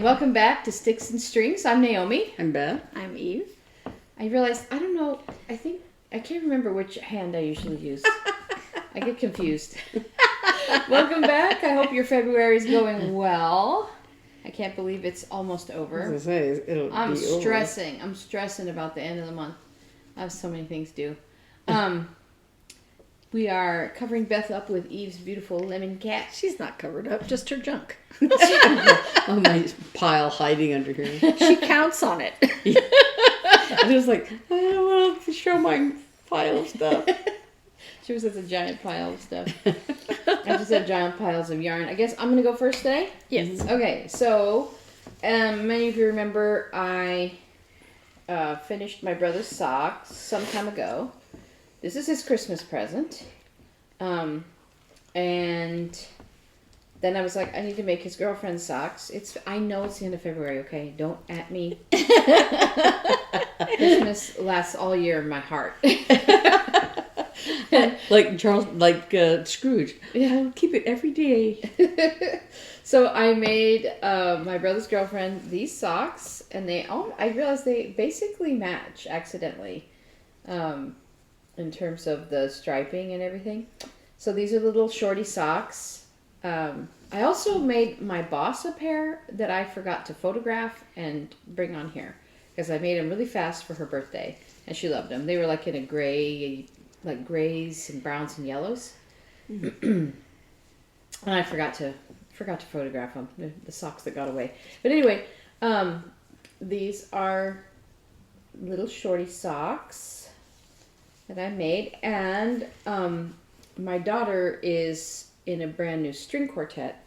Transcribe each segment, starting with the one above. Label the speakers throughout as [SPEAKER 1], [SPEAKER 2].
[SPEAKER 1] Welcome back to Sticks and Strings. I'm Naomi.
[SPEAKER 2] I'm Beth.
[SPEAKER 3] I'm Eve.
[SPEAKER 1] I realized, I don't know, I can't remember which hand I usually use. I get confused. Welcome back. I hope your February is going well. I can't believe it's almost over.
[SPEAKER 2] I was gonna say, it'll
[SPEAKER 1] I'm
[SPEAKER 2] be over.
[SPEAKER 1] stressing. I'm stressing about the end of the month. I have so many things to do. We are covering Beth up with Eve's beautiful lemon cat.
[SPEAKER 3] She's not covered up, just her junk.
[SPEAKER 2] Oh, my pile hiding under here.
[SPEAKER 3] She counts on it.
[SPEAKER 2] I was like, I don't want to show my pile of stuff.
[SPEAKER 1] She was at a giant pile of stuff. I just have giant piles of yarn. I guess I'm going to go first today?
[SPEAKER 3] Yes.
[SPEAKER 1] Okay, so many of you remember I finished my brother's socks some time ago. This is his Christmas present. And then I was like, I need to make his girlfriend's socks. I know it's the end of February, okay? Don't at me. Christmas lasts all year in my heart.
[SPEAKER 2] Like Scrooge. Yeah, keep it every day.
[SPEAKER 1] So I made my brother's girlfriend these socks, and I realized they basically match accidentally in terms of the striping and everything. So these are little shorty socks. I also made my boss a pair that I forgot to photograph and bring on here because I made them really fast for her birthday, and she loved them. They were like in a gray, like grays and browns and yellows. And I forgot to photograph them, the socks that got away. But anyway, these are little shorty socks that I made, and my daughter is in a brand new string quartet,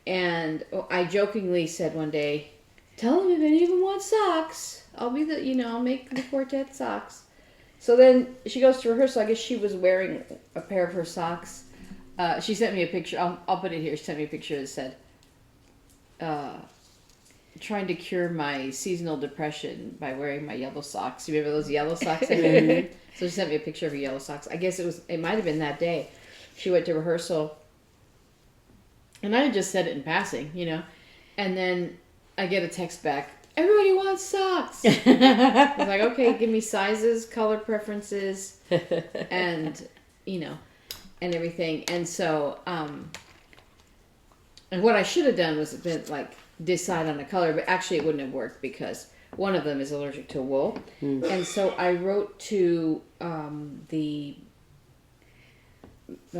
[SPEAKER 1] and I jokingly said one day, "Tell them if any of them want socks, I'll make the quartet socks." So then she goes to rehearsal. I guess she was wearing a pair of her socks. She sent me a picture. I'll put it here. She sent me a picture that said, trying to cure my seasonal depression by wearing my yellow socks. You remember those yellow socks? So she sent me a picture of her yellow socks. I guess it might have been that day. She went to rehearsal, and I had just said it in passing, and then I get a text back, "Everybody wants socks." I was like, okay, give me sizes, color preferences, and, and everything. And so, and what I should have done was decide on a color, but actually it wouldn't have worked because one of them is allergic to wool. And so I wrote to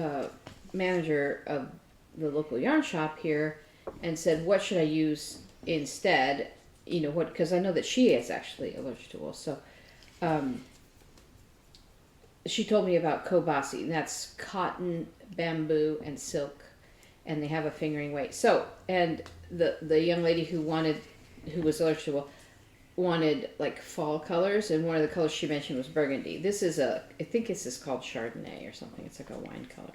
[SPEAKER 1] the manager of the local yarn shop here and said, what should I use instead? Because I know that she is actually allergic to wool. So she told me about Kobasi, and that's cotton, bamboo, and silk, and they have a fingering weight. So, and the young lady who was allergic to wool wanted like fall colors, and one of the colors she mentioned was burgundy. I think this is called Chardonnay or something. It's like a wine color.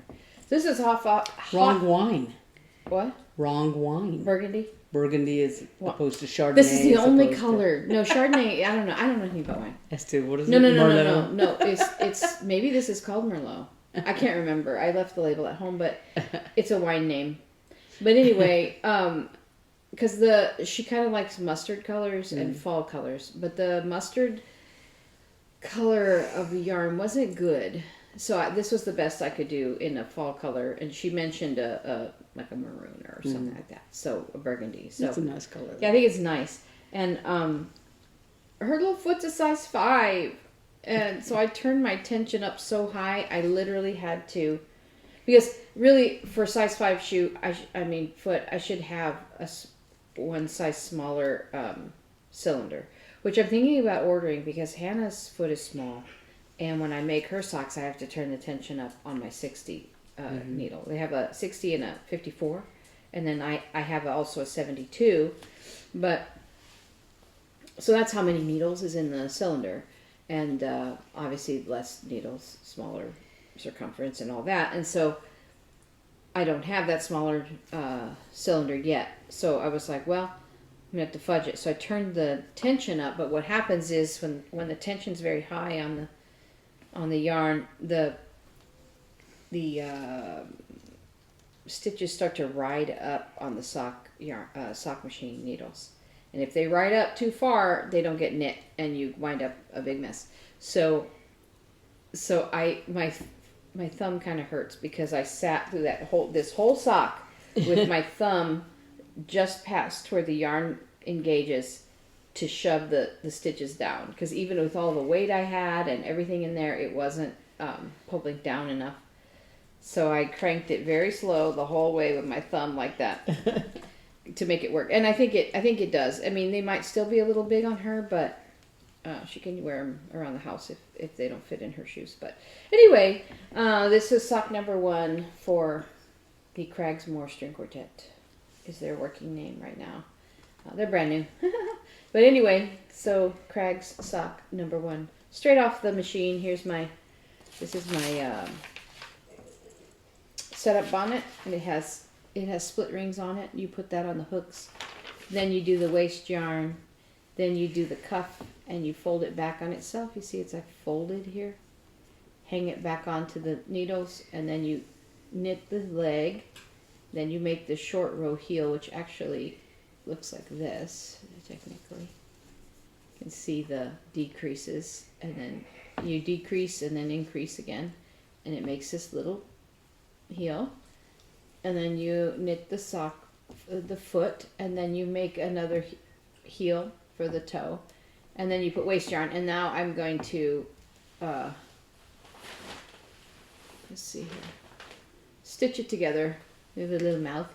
[SPEAKER 1] This is hot.
[SPEAKER 2] Wrong wine.
[SPEAKER 1] What?
[SPEAKER 2] Wrong wine.
[SPEAKER 1] Burgundy?
[SPEAKER 2] Burgundy is opposed to Chardonnay.
[SPEAKER 1] This is the only color. No, Chardonnay, I don't know. I don't know anything about wine.
[SPEAKER 2] As to, what is
[SPEAKER 1] No.
[SPEAKER 2] Merlot?
[SPEAKER 1] No, it's maybe this is called Merlot. I can't remember. I left the label at home, but it's a wine name. But anyway, because she kind of likes mustard colors and fall colors, but the mustard color of the yarn wasn't good. So this was the best I could do in a fall color, and she mentioned like a maroon or something like that. So a burgundy. So
[SPEAKER 2] that's a nice color.
[SPEAKER 1] Yeah, I think it's nice. And her little foot's a size 5, and so I turned my tension up so high I literally had to, because really for size 5 shoe, foot, I should have one size smaller cylinder, which I'm thinking about ordering because Hannah's foot is small. And when I make her socks, I have to turn the tension up on my 60 needle. They have a 60 and a 54. And then I have also a 72. But, so that's how many needles is in the cylinder. And obviously less needles, smaller circumference and all that. And so I don't have that smaller cylinder yet. So I was like, well, I'm going to have to fudge it. So I turned the tension up. But what happens is when the tension's very high on the yarn, the stitches start to ride up on the sock machine needles. And if they ride up too far, they don't get knit and you wind up a big mess. So my thumb kind of hurts because I sat through this whole sock with my thumb just past where the yarn engages to shove the stitches down, because even with all the weight I had and everything in there, it wasn't pulling down enough. So I cranked it very slow the whole way with my thumb like that to make it work. And I think it does. I mean, they might still be a little big on her, but she can wear them around the house if they don't fit in her shoes. But anyway, this is sock number 1 for the Cragsmore String Quartet. Is their working name right now. They're brand new. But anyway, so Crag's sock number 1. Straight off the machine, this is my setup bonnet, and it has split rings on it. You put that on the hooks. Then you do the waste yarn. Then you do the cuff, and you fold it back on itself. You see it's like folded here. Hang it back onto the needles, and then you knit the leg. Then you make the short row heel, which actually looks like this, technically. You can see the decreases, and then you decrease and then increase again, and it makes this little heel. And then you knit the sock, the foot, and then you make another heel for the toe, and then you put waste yarn. And now I'm going to let's see here, stitch it together with a little mouth.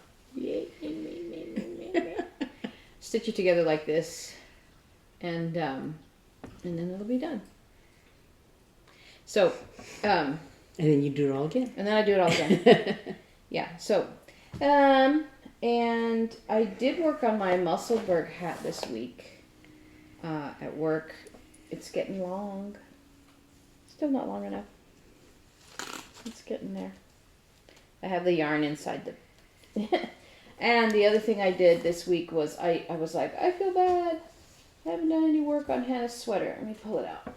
[SPEAKER 1] Stitch it together like this, and then it'll be done. So
[SPEAKER 2] and then you do it all again.
[SPEAKER 1] And then I do it all again. Yeah. So and I did work on my Musselburgh hat this week at work. It's getting long. Still not long enough. It's getting there. I have the yarn inside the... And the other thing I did this week was I was like, I feel bad. I haven't done any work on Hannah's sweater. Let me pull it out.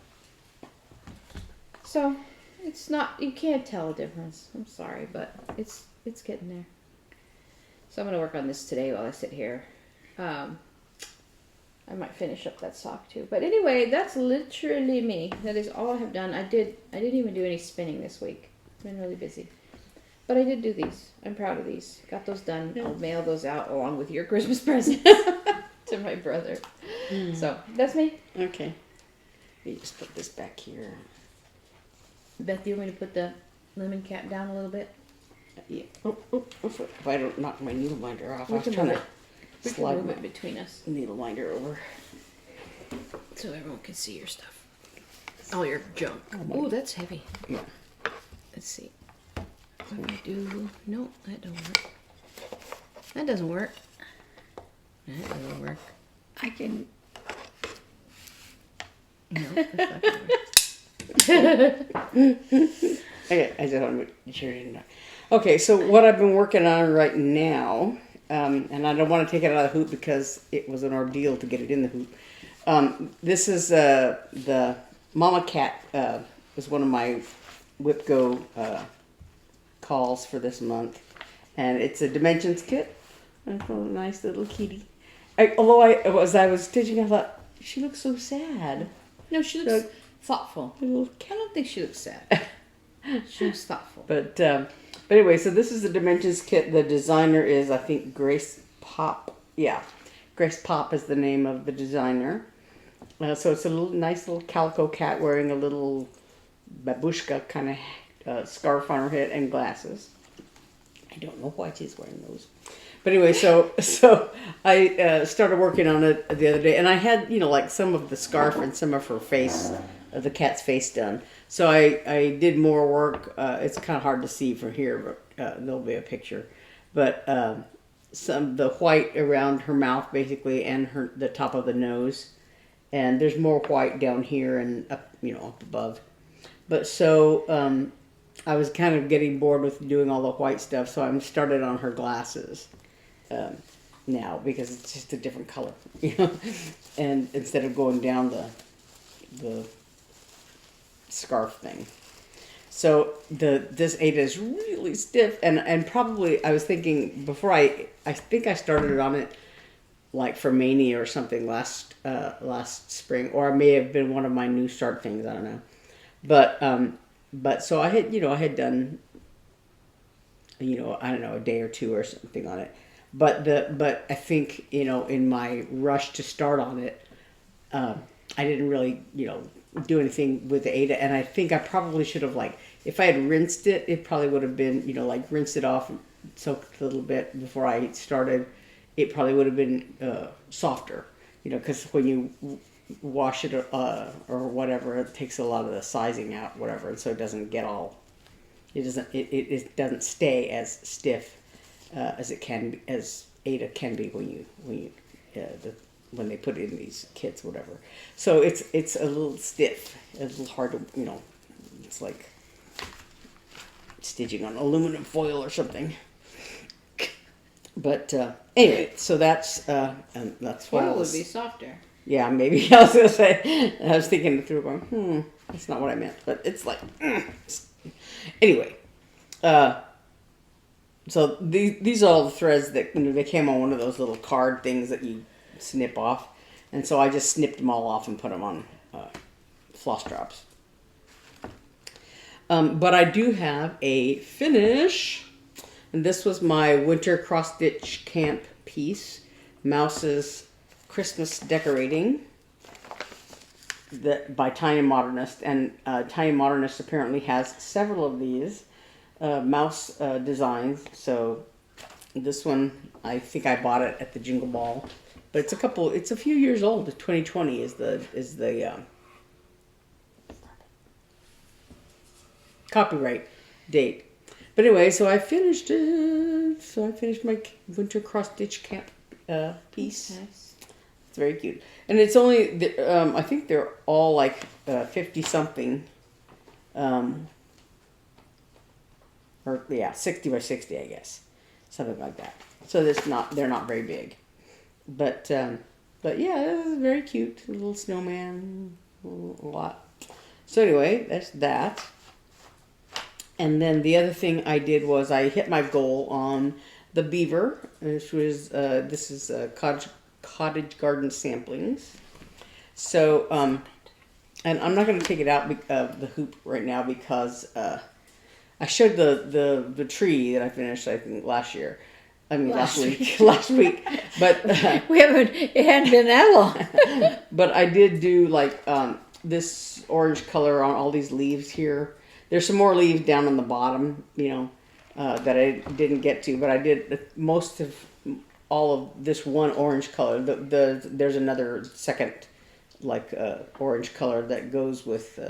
[SPEAKER 1] So, it's not... You can't tell a difference. I'm sorry, but it's getting there. So I'm going to work on this today while I sit here. I might finish up that sock too. But anyway, that's literally me. That is all I have done. I didn't even do any spinning this week. I've been really busy. But I did do these. I'm proud of these. Got those done. Yeah. I'll mail those out along with your Christmas presents to my brother. So, that's me.
[SPEAKER 2] Okay. Let me just put this back here.
[SPEAKER 1] Beth, do you want me to put the lemon cap down a little bit?
[SPEAKER 2] Yeah. Oh, if I don't knock my needle minder off,
[SPEAKER 1] We
[SPEAKER 2] I was
[SPEAKER 1] can
[SPEAKER 2] trying
[SPEAKER 1] move
[SPEAKER 2] to
[SPEAKER 1] We can
[SPEAKER 2] slide
[SPEAKER 1] move
[SPEAKER 2] my
[SPEAKER 1] it between us
[SPEAKER 2] needle minder over.
[SPEAKER 1] so everyone can see your stuff. All your junk. Oh, that's heavy.
[SPEAKER 2] Yeah.
[SPEAKER 1] Let's see. What do I do? No, that don't work. That doesn't work. That doesn't work.
[SPEAKER 3] I can.
[SPEAKER 1] No, that's not gonna work.
[SPEAKER 2] Okay, I just want to make sure you know. Okay, so what I've been working on right now, and I don't want to take it out of the hoop because it was an ordeal to get it in the hoop. This is the Mama Cat was one of my WIP-GO calls for this month, and it's a dimensions kit. It's a nice little kitty. Although I was stitching, I thought she looks so sad.
[SPEAKER 1] No, she looks thoughtful. I don't think she looks sad. She looks thoughtful.
[SPEAKER 2] But anyway, so this is the dimensions kit. The designer is, I think, Grace Pop. Yeah, Grace Pop is the name of the designer. So it's a nice little calico cat wearing a little babushka kind of scarf on her head and glasses. I don't know why she's wearing those. But anyway, so I started working on it the other day, and I had, like some of the scarf and some of her face, the cat's face done. So I did more work. It's kind of hard to see from here, but there'll be a picture. But the white around her mouth, basically, and the top of the nose. And there's more white down here and up, up above. But so I was kind of getting bored with doing all the white stuff, so I'm started on her glasses now because it's just a different color, And instead of going down the scarf thing, So this Ada is really stiff, and probably I was thinking before I think I started on it like for Mania or something last spring, or it may have been one of my new start things. I don't know, but so I had done I don't know, a day or two or something on it, but I think in my rush to start on it, I didn't really do anything with the Ada, and I think I probably should have, like, if I had rinsed it, it probably would have been like rinsed it off, soaked a little bit before I started. It probably would have been softer, because when you wash it or whatever, it takes a lot of the sizing out, whatever, and so it doesn't get all. It doesn't stay as stiff as it can be, as Ada can be when they put it in these kits, whatever. So it's a little stiff, a little hard to it's like stitching on aluminum foil or something. But anyway, so that's what
[SPEAKER 1] Foil would be softer.
[SPEAKER 2] Yeah, maybe. I was gonna say. I was thinking it through, going, that's not what I meant. But it's like, anyway. So these are all the threads that they came on one of those little card things that you snip off, and so I just snipped them all off and put them on floss drops. But I do have a finish, and this was my winter cross stitch camp piece, Mouse's Christmas decorating, by Tiny Modernist, and Tiny Modernist apparently has several of these mouse designs. So this one, I think I bought it at the Jingle Ball, but it's a few years old. 2020 is the copyright date. But anyway, so I finished it. So I finished my winter cross stitch camp piece.
[SPEAKER 1] Nice.
[SPEAKER 2] It's very cute, and it's only I think they're all like 50 something, or 60 by 60, I guess, something like that. So they're not very big, but yeah, it was very cute. A little snowman, a lot. So anyway, that's that. And then the other thing I did was I hit my goal on the beaver, which was this is cottage garden samplings. So and I'm not going to take it out of the hoop right now because I showed the tree that I finished, I think, last week. Last week, but
[SPEAKER 3] It hadn't been that long.
[SPEAKER 2] but I did do like this orange color on all these leaves here. There's some more leaves down on the bottom, that I didn't get to, but I did most of all of this one orange color. There's another second, like orange color that goes with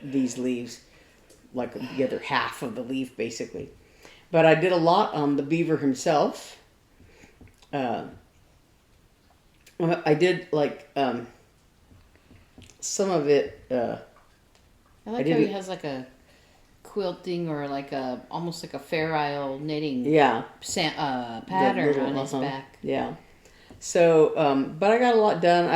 [SPEAKER 2] these leaves, like the other half of the leaf, basically. But I did a lot on the beaver himself. I did like some of it.
[SPEAKER 1] I like how he has like a quilting or like almost like a Fair Isle knitting pattern on his back.
[SPEAKER 2] Yeah. So, but I got a lot done.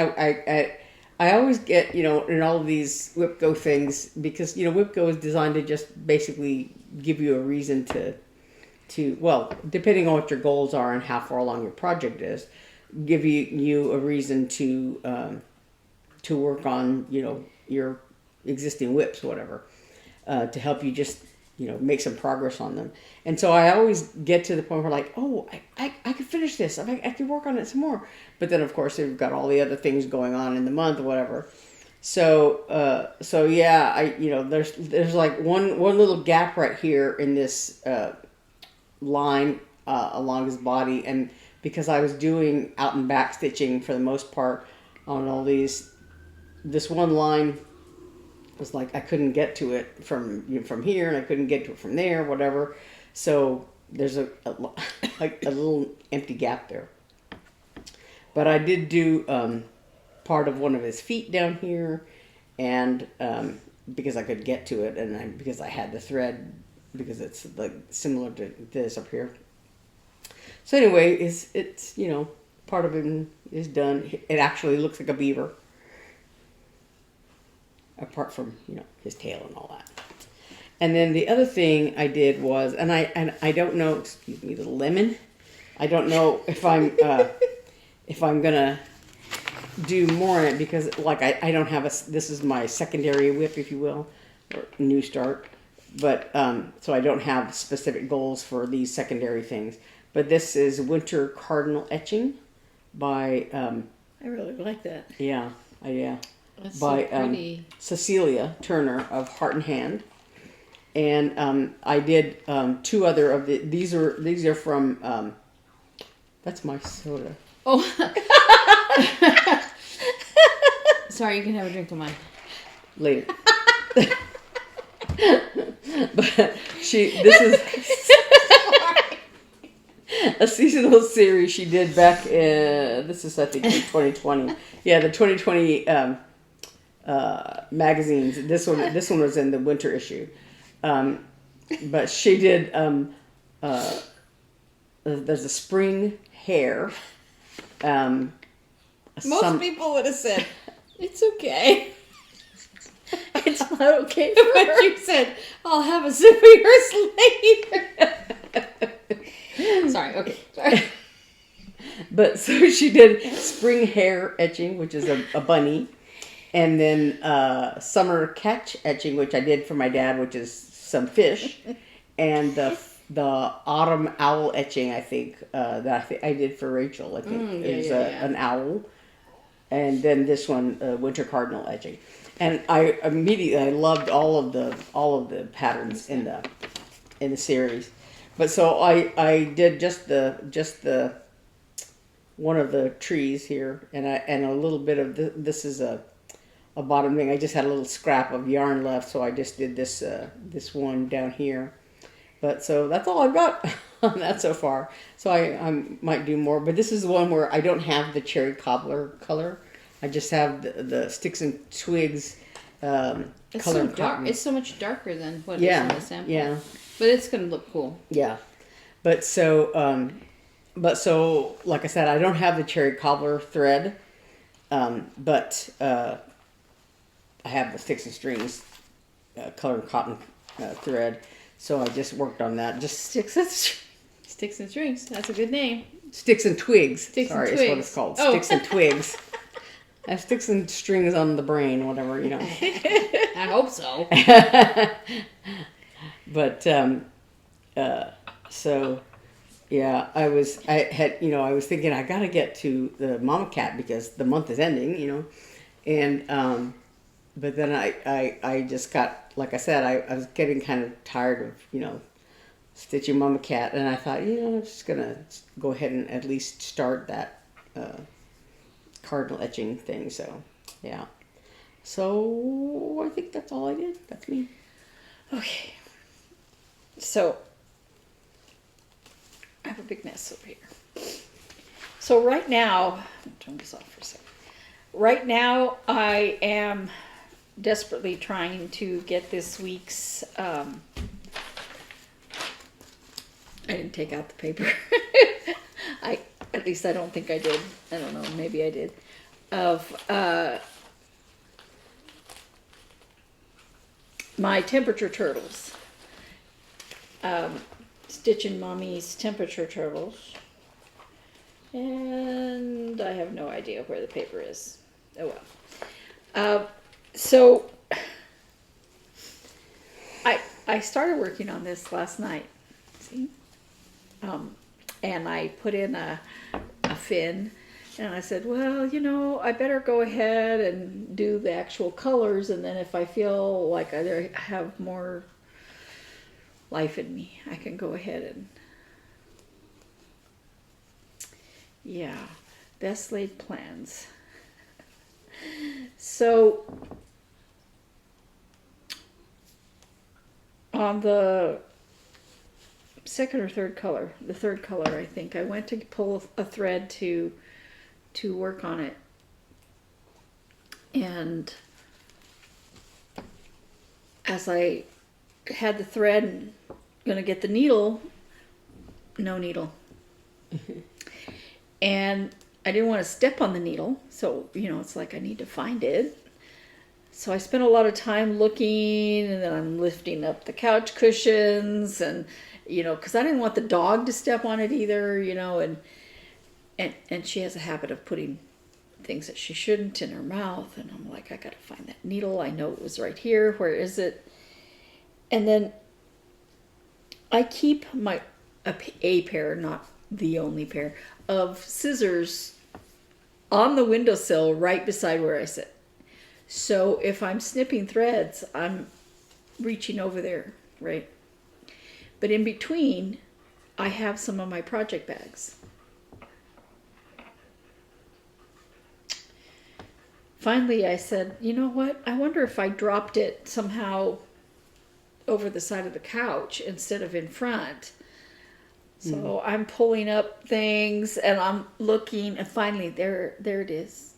[SPEAKER 2] I always get, in all of these WIP-GO things, because, WIP-GO is designed to just basically give you a reason to, well, depending on what your goals are and how far along your project is, give you a reason to work on, your existing WIPs, whatever, to help you just, make some progress on them. And so I always get to the point where, like, oh, I could finish this. I could work on it some more. But then, of course, they've got all the other things going on in the month or whatever. So yeah, there's like one little gap right here in this line along his body, and because I was doing out and back stitching for the most part on all these, this one line was like I couldn't get to it from here, and I couldn't get to it from there, whatever. So there's a little empty gap there. But I did do part of one of his feet down here, and because I could get to it, and because I had the thread, because it's like similar to this up here. So anyway, it's part of it is done. It actually looks like a beaver, apart from his tail and all that. And then the other thing I did was, and I don't know. Excuse me, the lemon. I don't know if I'm gonna do more on it because like I don't have this is my secondary whip, if you will, or new start. But so I don't have specific goals for these secondary things. But this is Winter Cardinal Etching by
[SPEAKER 3] I really like that.
[SPEAKER 2] yeah.
[SPEAKER 1] That's
[SPEAKER 2] By
[SPEAKER 1] so pretty.
[SPEAKER 2] Cecilia Turner of Heart and Hand. And I did two other of the. These are from. That's my soda.
[SPEAKER 1] Oh. Sorry, you can have a drink of mine.
[SPEAKER 2] Later. But this is a seasonal series she did back in. This is I think in 2020. Yeah, the 2020 magazines. This one was in the winter issue. But she did, there's a spring hair.
[SPEAKER 1] Most people would have said, it's okay.
[SPEAKER 3] It's not okay for
[SPEAKER 1] But
[SPEAKER 3] her.
[SPEAKER 1] you said, I'll have a sip of yours later. Sorry, okay. Sorry.
[SPEAKER 2] But so she did spring hair etching, which is a bunny. And then summer catch etching, which I did for my dad, which is some fish. And the autumn owl etching, I think, that I did for Rachel. I think is an owl. And then this one, winter cardinal etching. And I loved all of the patterns in the series. But so I did just the one of the trees here, and a little bit of this is a bottom thing. I just had a little scrap of yarn left, so I just did this one down here. But so that's all I've got on that so far. So I might do more, but this is the one where I don't have the cherry cobbler color. I just have the sticks and twigs
[SPEAKER 1] It's
[SPEAKER 2] color
[SPEAKER 1] so
[SPEAKER 2] cotton.
[SPEAKER 1] dark. It's so much darker than what is
[SPEAKER 2] Yeah,
[SPEAKER 1] in the sample.
[SPEAKER 2] yeah.
[SPEAKER 1] But it's going to look cool.
[SPEAKER 2] Yeah, but so like I said, I don't have the cherry cobbler thread, but I have the sticks and strings color cotton thread. So I just worked on that. Just
[SPEAKER 1] Sticks and strings. That's a good name.
[SPEAKER 2] sticks and twigs.
[SPEAKER 1] Sticks and
[SPEAKER 2] Sorry, is what
[SPEAKER 1] twigs.
[SPEAKER 2] it's called.
[SPEAKER 1] Oh.
[SPEAKER 2] Sticks and twigs. I have sticks and strings on the brain, whatever, you know.
[SPEAKER 1] I hope so.
[SPEAKER 2] But so yeah, I was thinking I gotta get to the mama cat because the month is ending, you know, and but then I just got, like I said, I was getting kind of tired of, you know, stitching mama cat, and I thought, you know, I'm just gonna go ahead and at least start that cardinal etching thing. So yeah, so I think that's all I did. That's me.
[SPEAKER 3] Okay. So, I have a big mess over here. So right now, I'll turn this off for a second. Right now, I am desperately trying to get this week's, I didn't take out the paper. At least I don't think I did. I don't know, maybe I did. Of, my temperature turtles. Stitching Mommy's temperature turtles. And I have no idea where the paper is. Oh well. So I started working on this last night. See? And I put in a fin. And I said, well, you know, I better go ahead and do the actual colors. And then if I feel like I have more life in me, I can go ahead and, yeah, best laid plans. So on the second or third color, the third color, I think, I went to pull a thread to work on it, and as I had the thread and gonna get the needle, no needle. And I didn't want to step on the needle, so you know, it's like I need to find it. So I spent a lot of time looking, and then I'm lifting up the couch cushions, and because I didn't want the dog to step on it either, and she has a habit of putting things that she shouldn't in her mouth, and I'm like, I gotta find that needle. I know it was right here. Where is it? And then I keep a pair, not the only pair, of scissors on the windowsill right beside where I sit. So if I'm snipping threads, I'm reaching over there, right? But in between, I have some of my project bags. Finally, I said, you know what? I wonder if I dropped it somehow over the side of the couch instead of in front. So I'm pulling up things and I'm looking, and finally there it is.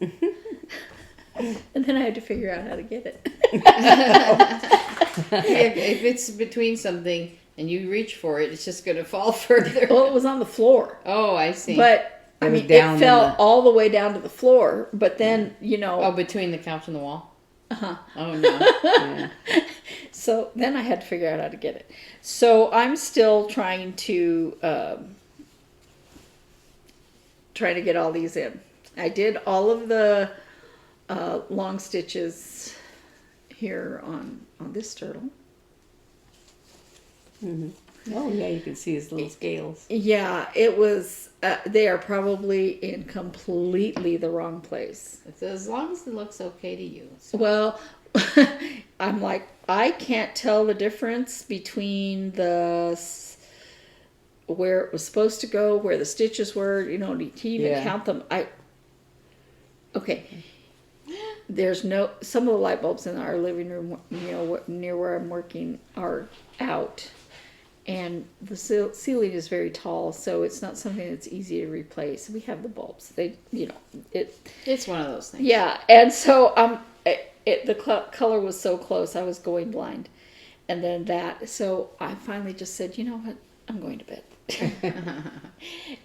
[SPEAKER 3] And then I had to figure out how to get it.
[SPEAKER 1] If it's between something and you reach for it, it's just going to fall further.
[SPEAKER 3] Well, it was on the floor.
[SPEAKER 1] Oh, I see.
[SPEAKER 3] But I mean, it fell all the way down to the floor. But then,
[SPEAKER 1] Oh, between the couch and the wall?
[SPEAKER 3] Uh-huh.
[SPEAKER 1] Oh, no.
[SPEAKER 2] Yeah.
[SPEAKER 3] So then I had to figure out how to get it. So I'm still trying to get all these in. I did all of the long stitches here on this turtle.
[SPEAKER 2] Mm-hmm. Oh yeah, you can see his little scales.
[SPEAKER 3] Yeah, it was. They are probably in completely the wrong place.
[SPEAKER 1] As long as it looks okay to you. So.
[SPEAKER 3] Well, I'm like, I can't tell the difference between where it was supposed to go, where the stitches were. To even count them. Okay. There's some of the light bulbs in our living room, near where I'm working, are out. And the ceiling is very tall, so it's not something that's easy to replace. We have the bulbs.
[SPEAKER 1] It's one of those things.
[SPEAKER 3] Yeah, and so the color was so close, I was going blind. And then so I finally just said, you know what, I'm going to bed.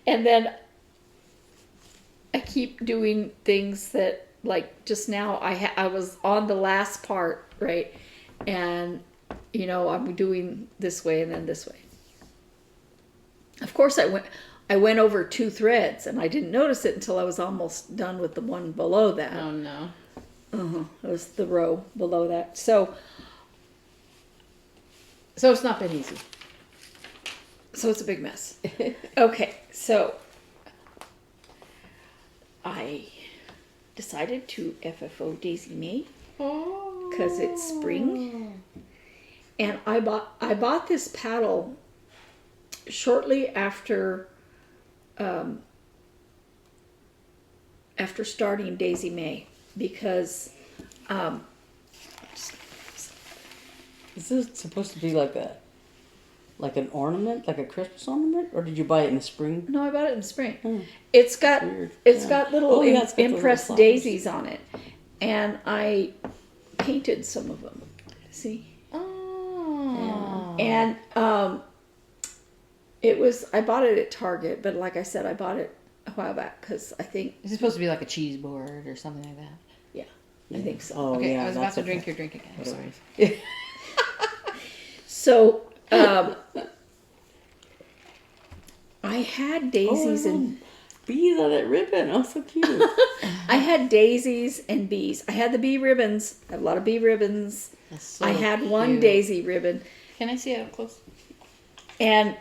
[SPEAKER 3] And then I keep doing things that, like just now, I was on the last part, right? And I'm doing this way and then this way. Of course, I went over 2 threads, and I didn't notice it until I was almost done with the one below that.
[SPEAKER 1] Oh, no.
[SPEAKER 3] It was the row below that. So
[SPEAKER 1] it's not been easy.
[SPEAKER 3] So it's a big mess. Okay, so I decided to FFO Daisy May because it's spring. And I bought this paddle shortly after starting Daisy May, because
[SPEAKER 2] Is this supposed to be like an ornament, like a Christmas ornament, or did you buy it in the spring?
[SPEAKER 3] no, I bought it in the spring.
[SPEAKER 2] Oh,
[SPEAKER 3] It's got
[SPEAKER 2] weird.
[SPEAKER 3] it's
[SPEAKER 2] Yeah.
[SPEAKER 3] got little
[SPEAKER 2] Oh, yeah, it's got the little
[SPEAKER 3] impressed
[SPEAKER 2] flowers.
[SPEAKER 3] daisies on it, and I painted some of them. See.
[SPEAKER 1] Oh.
[SPEAKER 3] And I bought it at Target, but like I said, I bought it a while back because I think,
[SPEAKER 1] Is it supposed to be like a cheese board or something like that?
[SPEAKER 3] I think so.
[SPEAKER 2] Oh,
[SPEAKER 1] Okay,
[SPEAKER 2] yeah,
[SPEAKER 1] I was about
[SPEAKER 2] that's
[SPEAKER 1] to
[SPEAKER 2] okay.
[SPEAKER 1] drink your drink again.
[SPEAKER 2] Whatever.
[SPEAKER 1] Sorry.
[SPEAKER 3] So I had daisies and
[SPEAKER 2] bees on that ribbon. Oh, so cute.
[SPEAKER 3] I had daisies and bees. I had the bee ribbons. I have a lot of bee ribbons.
[SPEAKER 1] That's so
[SPEAKER 3] I had one
[SPEAKER 1] cute.
[SPEAKER 3] daisy ribbon,
[SPEAKER 1] Can I see it up close?
[SPEAKER 3] and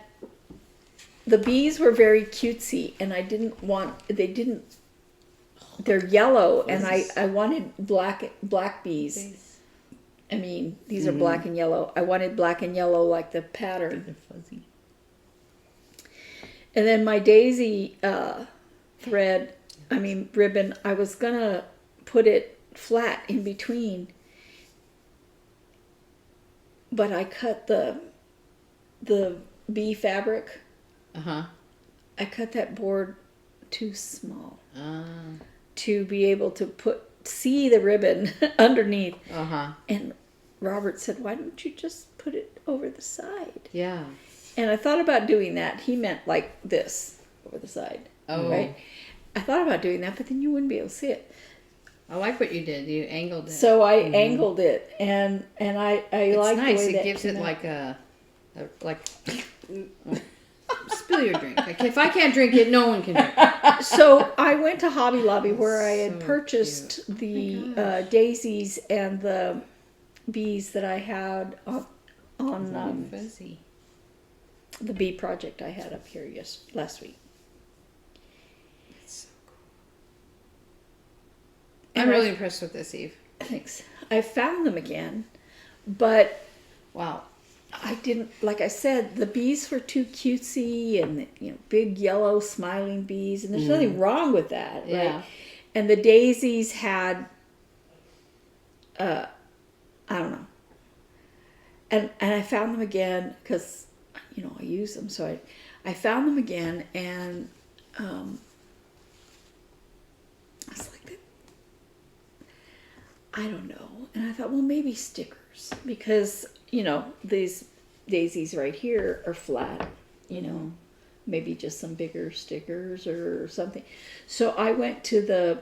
[SPEAKER 3] the bees were very cutesy, and they're yellow, and I wanted black bees. I mean, these are black and yellow. I wanted black and yellow like the pattern.
[SPEAKER 2] They're fuzzy.
[SPEAKER 3] And then my daisy ribbon, I was gonna put it flat in between, but I cut the bee fabric. I cut that board too small to be able to see the ribbon underneath. And Robert said, "Why don't you just put it over the side?"
[SPEAKER 1] Yeah.
[SPEAKER 3] And I thought about doing that. He meant like this over the side.
[SPEAKER 1] Oh.
[SPEAKER 3] Right? I thought about doing that, but then you wouldn't be able to see it.
[SPEAKER 1] I like what you did. You angled it.
[SPEAKER 3] So I angled it, and I
[SPEAKER 1] It's
[SPEAKER 3] like
[SPEAKER 1] nice.
[SPEAKER 3] the way
[SPEAKER 1] It
[SPEAKER 3] that
[SPEAKER 1] gives
[SPEAKER 3] came
[SPEAKER 1] it
[SPEAKER 3] out.
[SPEAKER 1] like like. Spill your drink. If I can't drink it, no one can drink it.
[SPEAKER 3] So I went to Hobby Lobby where I had
[SPEAKER 1] So
[SPEAKER 3] purchased
[SPEAKER 1] cute.
[SPEAKER 3] the
[SPEAKER 1] Oh my gosh.
[SPEAKER 3] daisies and the bees that I had on
[SPEAKER 1] Fuzzy.
[SPEAKER 3] the bee project I had up here last week.
[SPEAKER 1] It's so cool. I'm
[SPEAKER 3] And
[SPEAKER 1] really impressed with this, Eve.
[SPEAKER 3] Thanks. I found them again, but
[SPEAKER 1] Wow.
[SPEAKER 3] I didn't, like I said, the bees were too cutesy and, big yellow smiling bees, and there's nothing wrong with that,
[SPEAKER 1] Yeah.
[SPEAKER 3] right? And the daisies had, I don't know. And I found them again because, I use them. So I found them again, and I was like, I don't know. And I thought, well, maybe stickers, because, these daisies right here are flat, maybe just some bigger stickers or something. So I went to the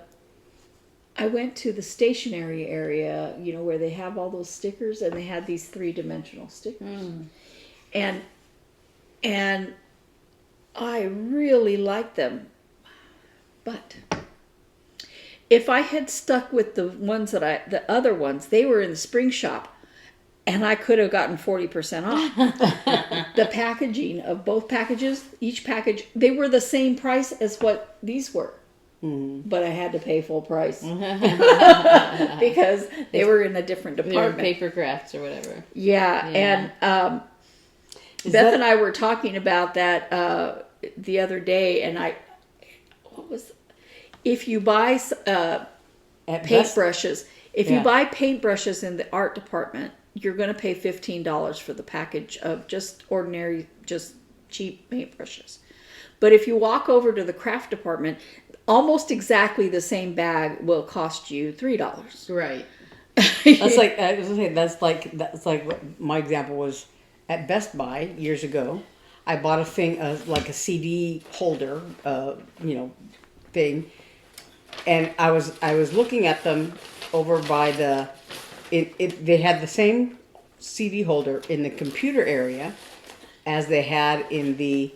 [SPEAKER 3] stationery area, where they have all those stickers, and they had these 3-dimensional stickers. And I really liked them. But if I had stuck with the ones the other ones, they were in the spring shop, and I could have gotten 40% off. The packaging of both packages, each package, they were the same price as what these were. But I had to pay full price because they were in a different
[SPEAKER 1] They were
[SPEAKER 3] department.
[SPEAKER 1] paper crafts or whatever.
[SPEAKER 3] Yeah, and Beth and I were talking about that the other day, and if you buy paintbrushes, you buy paintbrushes in the art department, you're going to pay $15 for the package of just ordinary, just cheap paintbrushes. But if you walk over to the craft department, almost exactly the same bag will cost you $3.
[SPEAKER 1] Right.
[SPEAKER 2] That's like I was gonna say, that's like what my example was at Best Buy years ago. I bought a thing like a CD holder, thing, and I was looking at them over by they had the same CD holder in the computer area as they had in the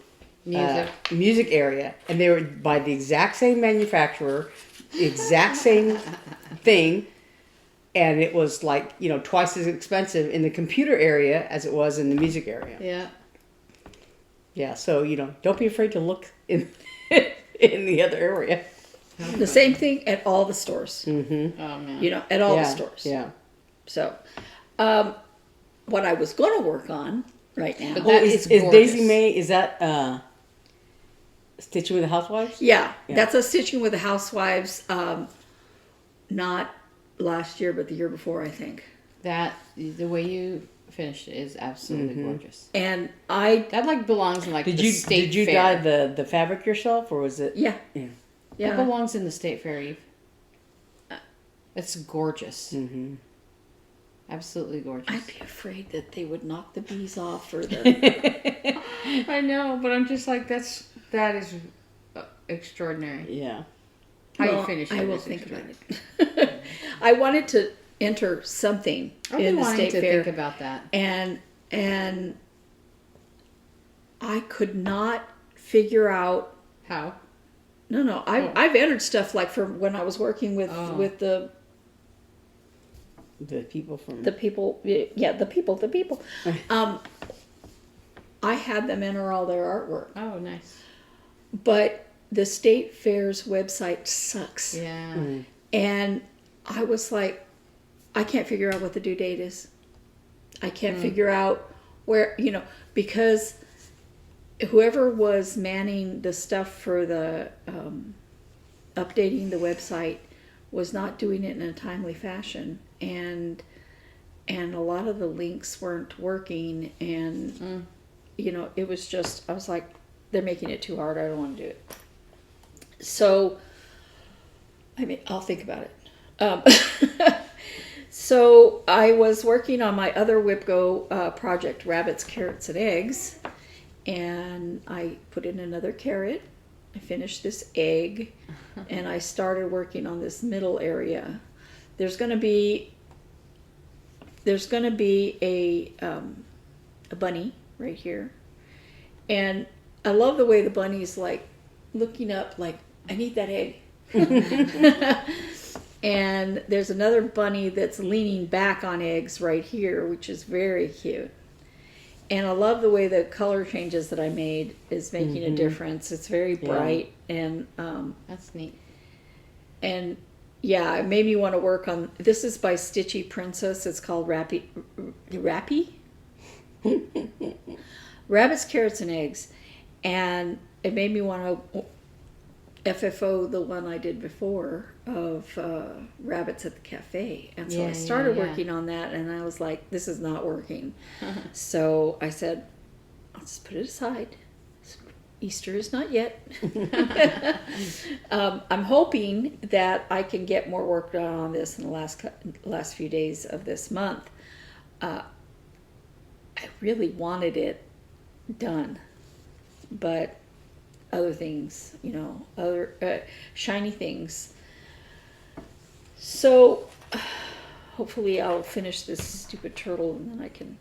[SPEAKER 2] music area, and they were by the exact same manufacturer, exact same thing, and it was like twice as expensive in the computer area as it was in the music area.
[SPEAKER 1] Yeah.
[SPEAKER 2] Yeah, so don't be afraid to look in in the other area.
[SPEAKER 3] The same thing at all the stores.
[SPEAKER 2] Mm-hmm.
[SPEAKER 1] Oh man.
[SPEAKER 3] At all the stores.
[SPEAKER 2] Yeah.
[SPEAKER 3] So, what I was going to work on right now.
[SPEAKER 1] But that
[SPEAKER 2] is
[SPEAKER 1] is
[SPEAKER 2] Daisy
[SPEAKER 1] gorgeous.
[SPEAKER 2] May? Is that Stitching with the Housewives?
[SPEAKER 3] Yeah, that's a Stitching with the Housewives. Not last year, but the year before, I think.
[SPEAKER 1] That the way you finished it is absolutely gorgeous.
[SPEAKER 3] And
[SPEAKER 1] That like belongs in like
[SPEAKER 2] Did
[SPEAKER 1] the
[SPEAKER 2] you
[SPEAKER 1] state
[SPEAKER 2] did you
[SPEAKER 1] fair.
[SPEAKER 2] dye the fabric yourself, or was it?
[SPEAKER 3] yeah.
[SPEAKER 1] It belongs in the state fair, Eve. It's gorgeous.
[SPEAKER 2] Mm-hmm.
[SPEAKER 1] Absolutely gorgeous.
[SPEAKER 3] I'd be afraid that they would knock the bees off or the.
[SPEAKER 1] I know, but I'm just like that is extraordinary.
[SPEAKER 2] Yeah.
[SPEAKER 1] How
[SPEAKER 3] Well,
[SPEAKER 1] you finish it.
[SPEAKER 3] I will
[SPEAKER 1] is
[SPEAKER 3] think about
[SPEAKER 1] extraordinary.
[SPEAKER 3] it. I wanted to enter something
[SPEAKER 1] I've
[SPEAKER 3] in
[SPEAKER 1] been
[SPEAKER 3] the
[SPEAKER 1] wanting
[SPEAKER 3] state
[SPEAKER 1] to
[SPEAKER 3] fair,
[SPEAKER 1] think about that.
[SPEAKER 3] and I could not figure out.
[SPEAKER 1] How?
[SPEAKER 3] No, I've entered stuff like from when I was working with the
[SPEAKER 2] people from
[SPEAKER 3] the people. Yeah, the people. I had them enter all their artwork,
[SPEAKER 1] Oh, nice.
[SPEAKER 3] but the state fair's website sucks.
[SPEAKER 1] Yeah.
[SPEAKER 3] And I was like, I can't figure out what the due date is. I can't figure out where, because whoever was manning the stuff for the updating the website was not doing it in a timely fashion, and a lot of the links weren't working, and it was just, I was like, they're making it too hard. I don't want to do it. So, I'll think about it. So I was working on my other WIP-GO project, Rabbits, Carrots, and Eggs, and I put in another carrot, I finished this egg, and I started working on this middle area. There's going to be a bunny right here, and I love the way the bunny's like looking up, like, I need that egg. And there's another bunny that's leaning back on eggs right here, which is very cute. And I love the way the color changes that I made is making a difference. It's very bright, and
[SPEAKER 1] That's neat.
[SPEAKER 3] and yeah, it made me want to work on. This is by Stitchy Princess. It's called Rappy. Rabbits, Carrots, and Eggs, and it made me want to FFO the one I did before of rabbits at the cafe. And so I started working on that, and I was like, this is not working. So I said, I'll just put it aside. Easter is not yet. I'm hoping that I can get more work done on this in the last few days of this month. I really wanted it done, but other things, other shiny things. So hopefully I'll finish this stupid turtle, and then I can.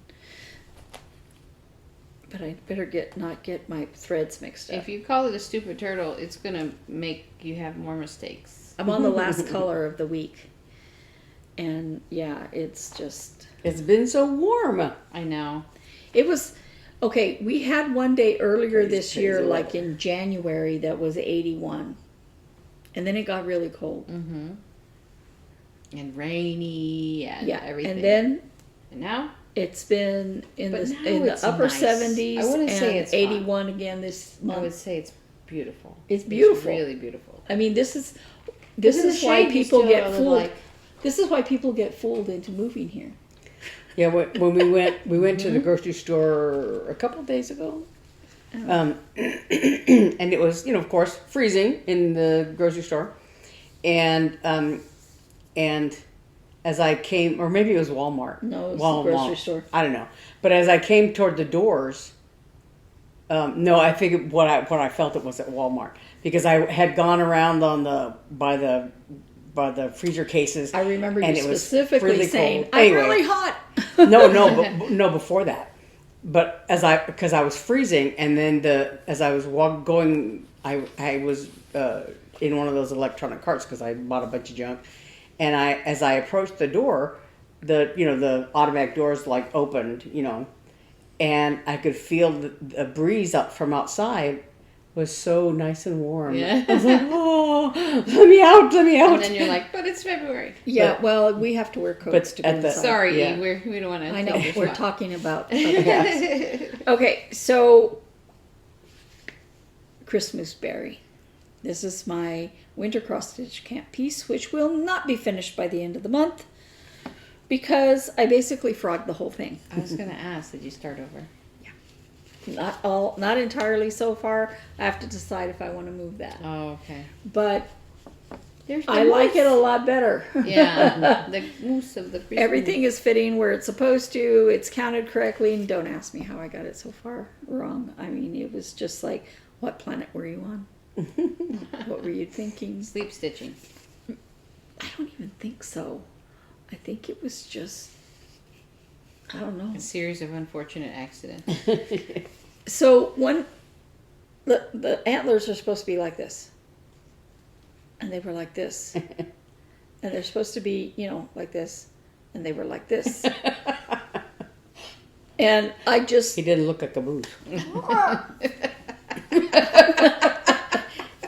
[SPEAKER 3] But I better not get my threads mixed up.
[SPEAKER 1] If you call it a stupid turtle, it's gonna make you have more mistakes.
[SPEAKER 3] I'm on the last color of the week, and yeah, it's
[SPEAKER 2] been so warm.
[SPEAKER 1] I know.
[SPEAKER 3] It was okay. We had one day earlier
[SPEAKER 2] Crazy,
[SPEAKER 3] this year,
[SPEAKER 2] crazy
[SPEAKER 3] like
[SPEAKER 2] weather.
[SPEAKER 3] in January, that was 81, and then it got really cold.
[SPEAKER 1] Mm-hmm. And rainy and everything.
[SPEAKER 3] And then
[SPEAKER 1] and now
[SPEAKER 3] it's been in
[SPEAKER 1] But
[SPEAKER 3] the
[SPEAKER 1] now
[SPEAKER 3] upper
[SPEAKER 1] it's nice.
[SPEAKER 3] 70s.
[SPEAKER 1] I wouldn't say
[SPEAKER 3] and
[SPEAKER 1] it's hot.
[SPEAKER 3] 81 again this month.
[SPEAKER 1] I would say it's beautiful.
[SPEAKER 3] It's beautiful.
[SPEAKER 1] It's really beautiful.
[SPEAKER 3] I mean, this is
[SPEAKER 1] in the
[SPEAKER 3] why
[SPEAKER 1] shade, you
[SPEAKER 3] people
[SPEAKER 1] still
[SPEAKER 3] get
[SPEAKER 1] look
[SPEAKER 3] fooled.
[SPEAKER 1] like-
[SPEAKER 3] This is why people get fooled into moving here.
[SPEAKER 2] Yeah, when we went to the grocery store a couple of days ago, and it was, of course, freezing in the grocery store, and as I came, or maybe it was Walmart.
[SPEAKER 3] No, it was the grocery store.
[SPEAKER 2] I don't know, but as I came toward the doors, no, I figured what I felt it was at Walmart, because I had gone around by the freezer cases.
[SPEAKER 3] I remember
[SPEAKER 2] and
[SPEAKER 3] you
[SPEAKER 2] it was
[SPEAKER 3] specifically
[SPEAKER 2] really
[SPEAKER 3] saying,
[SPEAKER 2] cold.
[SPEAKER 3] "I'm
[SPEAKER 2] Anyway.
[SPEAKER 3] really hot."
[SPEAKER 2] No, before that. But because I was freezing, and then as I was going, I was in one of those electronic carts because I bought a bunch of junk, and as I approached the door, the automatic doors like opened, and I could feel the breeze up from outside was so nice and warm.
[SPEAKER 1] Yeah.
[SPEAKER 2] I was like, oh, let me out.
[SPEAKER 1] And then you're like, but it's February.
[SPEAKER 3] Yeah,
[SPEAKER 2] But-
[SPEAKER 3] well, we have to wear coats to go inside.
[SPEAKER 1] Sorry,
[SPEAKER 2] Yeah.
[SPEAKER 1] we don't want to.
[SPEAKER 3] I know, we're talking about.
[SPEAKER 2] Yes.
[SPEAKER 3] Okay, so Christmas berry. This is my winter cross stitch camp piece, which will not be finished by the end of the month because I basically frogged the whole thing.
[SPEAKER 1] I was gonna ask, did you start over?
[SPEAKER 3] Not entirely so far. I have to decide if I want to move that.
[SPEAKER 1] Oh, okay.
[SPEAKER 3] But
[SPEAKER 1] There's the
[SPEAKER 3] I like
[SPEAKER 1] moose.
[SPEAKER 3] it a lot better.
[SPEAKER 1] Yeah, the moose of the Christmas.
[SPEAKER 3] Everything is fitting where it's supposed to. It's counted correctly. And don't ask me how I got it so far wrong. I mean, it was just like, what planet were you on? What were you thinking?
[SPEAKER 1] Sleep stitching.
[SPEAKER 3] I don't even think so. I think it was just, I don't know.
[SPEAKER 1] A series of unfortunate accidents.
[SPEAKER 3] So the antlers are supposed to be like this. And they were like this. And they're supposed to be, like this. And they were like this. And I just,
[SPEAKER 2] He didn't look like a moose.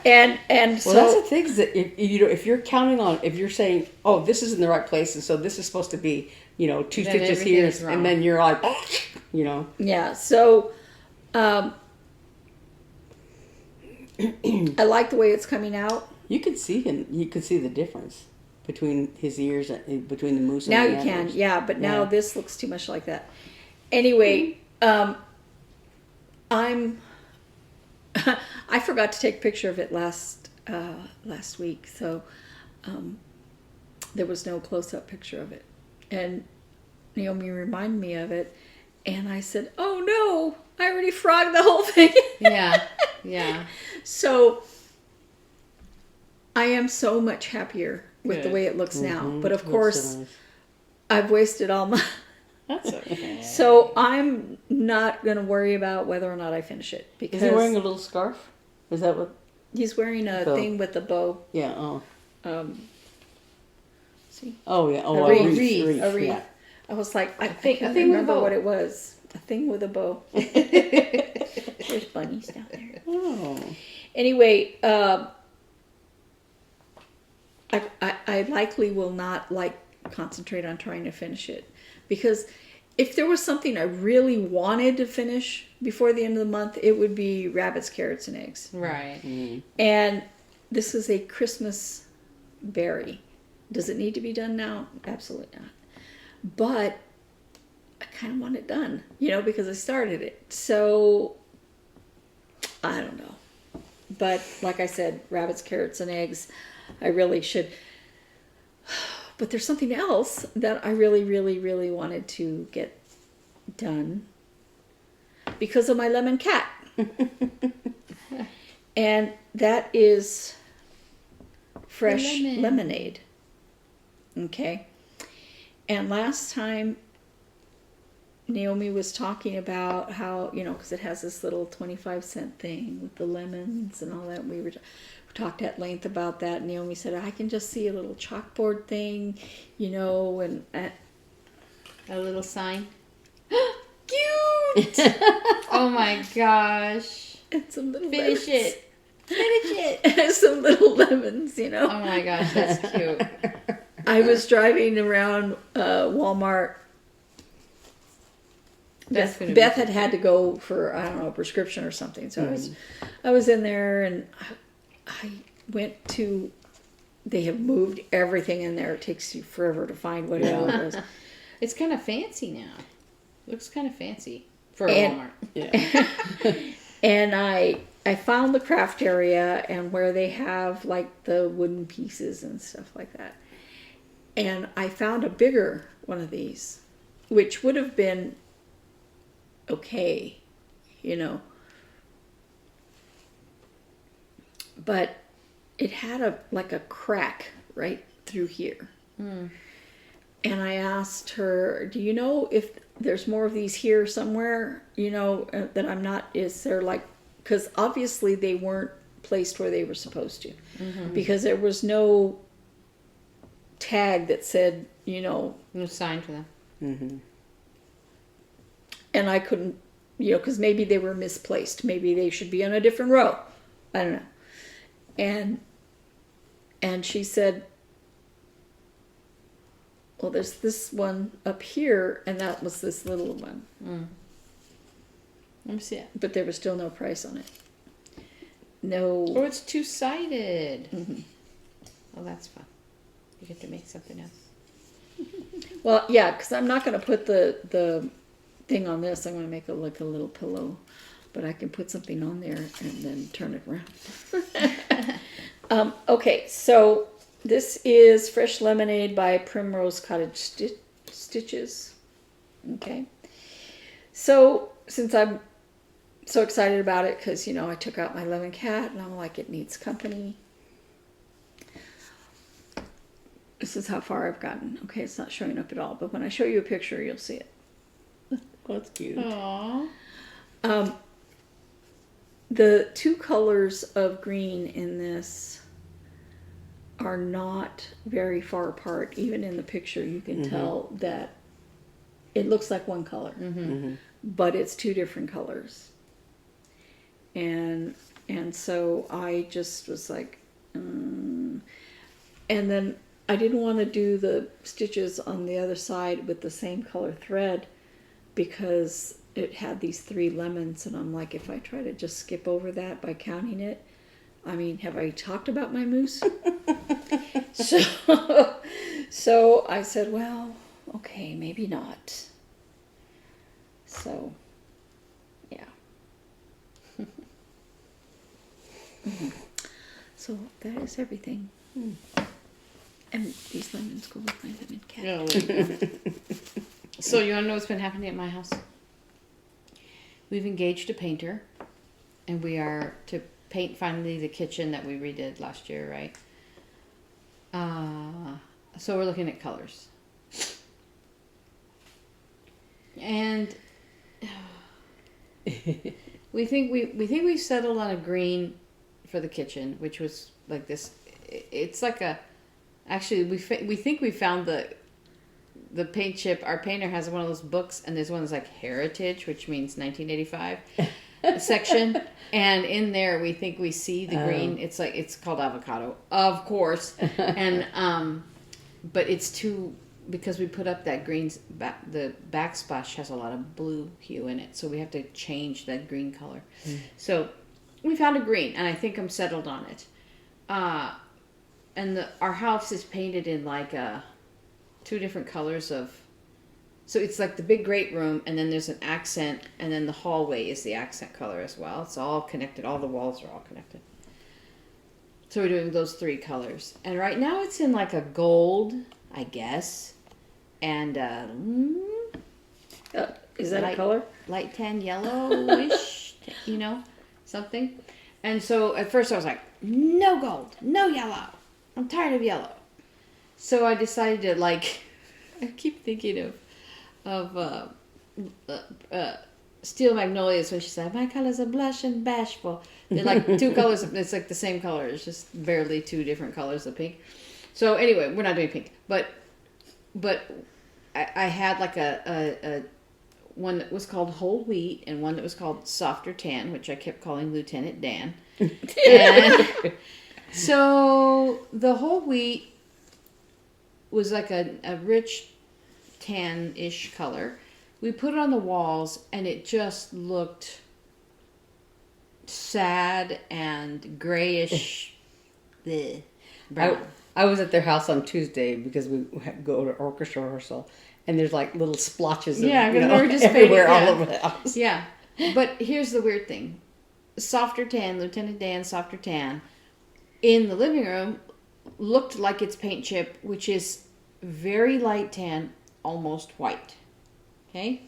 [SPEAKER 3] and so.
[SPEAKER 2] Well, that's the thing is that if you're counting on, if you're saying, oh, this is in the right place, and so this is supposed to be, 2
[SPEAKER 1] Then
[SPEAKER 2] stitches here,
[SPEAKER 1] everything's wrong.
[SPEAKER 2] and then you're like,
[SPEAKER 3] Yeah, so I like the way it's coming out.
[SPEAKER 2] you can see him. You can see the difference between his ears, between the moose.
[SPEAKER 3] Now
[SPEAKER 2] and
[SPEAKER 3] you
[SPEAKER 2] the
[SPEAKER 3] can,
[SPEAKER 2] antlers.
[SPEAKER 3] yeah, but now
[SPEAKER 2] Yeah.
[SPEAKER 3] this looks too much like that. Anyway, I forgot to take a picture of it last week, so there was no close-up picture of it. And Naomi reminded me of it, and I said, "Oh no, I already frogged the whole thing."
[SPEAKER 1] Yeah, yeah.
[SPEAKER 3] So I am so much happier with the
[SPEAKER 1] Good.
[SPEAKER 3] way it looks now. But of
[SPEAKER 2] Looks so
[SPEAKER 3] course,
[SPEAKER 2] nice.
[SPEAKER 3] I've wasted all my.
[SPEAKER 1] That's okay.
[SPEAKER 3] So I'm not going to worry about whether or not I finish it because
[SPEAKER 2] Is he wearing a little scarf? Is that what?
[SPEAKER 3] he's wearing a
[SPEAKER 2] Bow.
[SPEAKER 3] thing with a bow.
[SPEAKER 2] Yeah. Oh.
[SPEAKER 3] See,
[SPEAKER 2] Oh yeah. Oh,
[SPEAKER 3] a
[SPEAKER 2] a
[SPEAKER 3] wreath.
[SPEAKER 2] wreath.
[SPEAKER 3] A wreath.
[SPEAKER 2] Yeah.
[SPEAKER 3] I was like, I
[SPEAKER 1] thing
[SPEAKER 3] can't
[SPEAKER 1] with a
[SPEAKER 3] remember
[SPEAKER 1] bow.
[SPEAKER 3] what it was. A thing with a bow. There's bunnies down there.
[SPEAKER 2] Oh.
[SPEAKER 3] Anyway, I likely will not concentrate on trying to finish it because if there was something I really wanted to finish before the end of the month, it would be rabbits, carrots, and eggs.
[SPEAKER 1] Right.
[SPEAKER 3] And this is a Christmas berry. Does it need to be done now? Absolutely not. But I kind of want it done, because I started it. So I don't know. But like I said, rabbits, carrots, and eggs, I really should. But there's something else that I really, really, really wanted to get done because of my lemon cat. And that is fresh
[SPEAKER 1] Lemon.
[SPEAKER 3] lemonade. Okay. And last time Naomi was talking about how, because it has this little 25-cent thing with the lemons and all that. We talked at length about that. Naomi said, I can just see a little chalkboard thing, and
[SPEAKER 1] A little sign.
[SPEAKER 3] cute!
[SPEAKER 1] Oh my gosh.
[SPEAKER 3] And some little
[SPEAKER 1] Finish
[SPEAKER 3] lemons.
[SPEAKER 1] it. Finish it.
[SPEAKER 3] And some little lemons,
[SPEAKER 1] Oh my gosh, that's cute.
[SPEAKER 3] I was driving around Walmart.
[SPEAKER 1] That's
[SPEAKER 3] Beth,
[SPEAKER 1] gonna be
[SPEAKER 3] Beth had to go for, I don't know, a prescription or something. So I was in there and I went to, they have moved everything in there. It takes you forever to find whatever it was.
[SPEAKER 1] It's kind of fancy now. Looks kind of fancy for
[SPEAKER 3] And-
[SPEAKER 1] Walmart.
[SPEAKER 2] Yeah.
[SPEAKER 3] And I found the craft area and where they have the wooden pieces and stuff like that. And I found a bigger one of these, which would have been okay, but it had a crack right through here. And I asked her, do you know if there's more of these here somewhere, that I'm not, is there because obviously they weren't placed where they were supposed to, because there was no tag that said,
[SPEAKER 1] No sign for them.
[SPEAKER 2] Mm-hmm.
[SPEAKER 3] and I couldn't, because maybe they were misplaced. Maybe they should be on a different row. I don't know. And she said, well, there's this one up here, and that was this little one.
[SPEAKER 1] Let me see it.
[SPEAKER 3] But there was still no price on it. No.
[SPEAKER 1] Oh, it's two-sided. Oh, that's fun. You get to make something else.
[SPEAKER 3] Well, yeah, because I'm not going to put the thing on this. I'm going to make it like a little pillow, but I can put something on there and then turn it around. Okay, so this is Fresh Lemonade by Primrose Cottage Stitches. Okay, so since I'm so excited about it because I took out my lemon cat and I'm like, it needs company. This is how far I've gotten. Okay, it's not showing up at all, but when I show you a picture, you'll see it.
[SPEAKER 2] Oh, that's cute.
[SPEAKER 1] Aww.
[SPEAKER 3] The two colors of green in this are not very far apart. Even in the picture, you can tell that it looks like one color, but it's two different colors. And so I just was like, and then I didn't want to do the stitches on the other side with the same color thread because it had these 3 lemons, and I'm like, if I try to just skip over that by counting it, I mean, have I talked about my moose? So I said, well, okay, maybe not. So, yeah. So that is everything. And these lemons go with my lemon cat.
[SPEAKER 1] So you want to know what's been happening at my house? We've engaged a painter, and we are to paint finally the kitchen that we redid last year, right? So we're looking at colors. And we think we've settled on a green for the kitchen, which was like this. It's like a. Actually, we think we found the paint chip. Our painter has one of those books, and there's one that's like Heritage, which means 1985 section. And in there, we think we see the green. It's called avocado, of course. And but it's too, because we put up that green. The backsplash has a lot of blue hue in it, so we have to change that green color. So we found a green, and I think I'm settled on it. And our house is painted in like 2 different colors of. So it's like the big great room, and then there's an accent, and then the hallway is the accent color as well. It's all connected. All the walls are all connected. So we're doing those 3 colors. And right now it's in like a gold, I guess. And
[SPEAKER 3] is that a color?
[SPEAKER 1] Light tan yellowish, something. And so at first I was like, no gold, no yellow. I'm tired of yellow. So I decided to I keep thinking of Steel Magnolias when she said, my colors are blush and bashful. They're like 2 colors. It's like the same color. It's just barely 2 different colors of pink. So anyway, we're not doing pink. But I had like a one that was called whole wheat and one that was called softer tan, which I kept calling Lieutenant Dan. And so the whole wheat was like a rich tan-ish color. We put it on the walls, and it just looked sad and grayish. Brown.
[SPEAKER 2] I was at their house on Tuesday because we had to go to orchestra rehearsal, and there's like little splotches of,
[SPEAKER 1] they were just
[SPEAKER 2] everywhere,
[SPEAKER 1] painted,
[SPEAKER 2] all over the house.
[SPEAKER 1] Yeah, but here's the weird thing. Softer tan, Lieutenant Dan softer tan, in the living room looked like its paint chip, which is very light tan, almost white. Okay?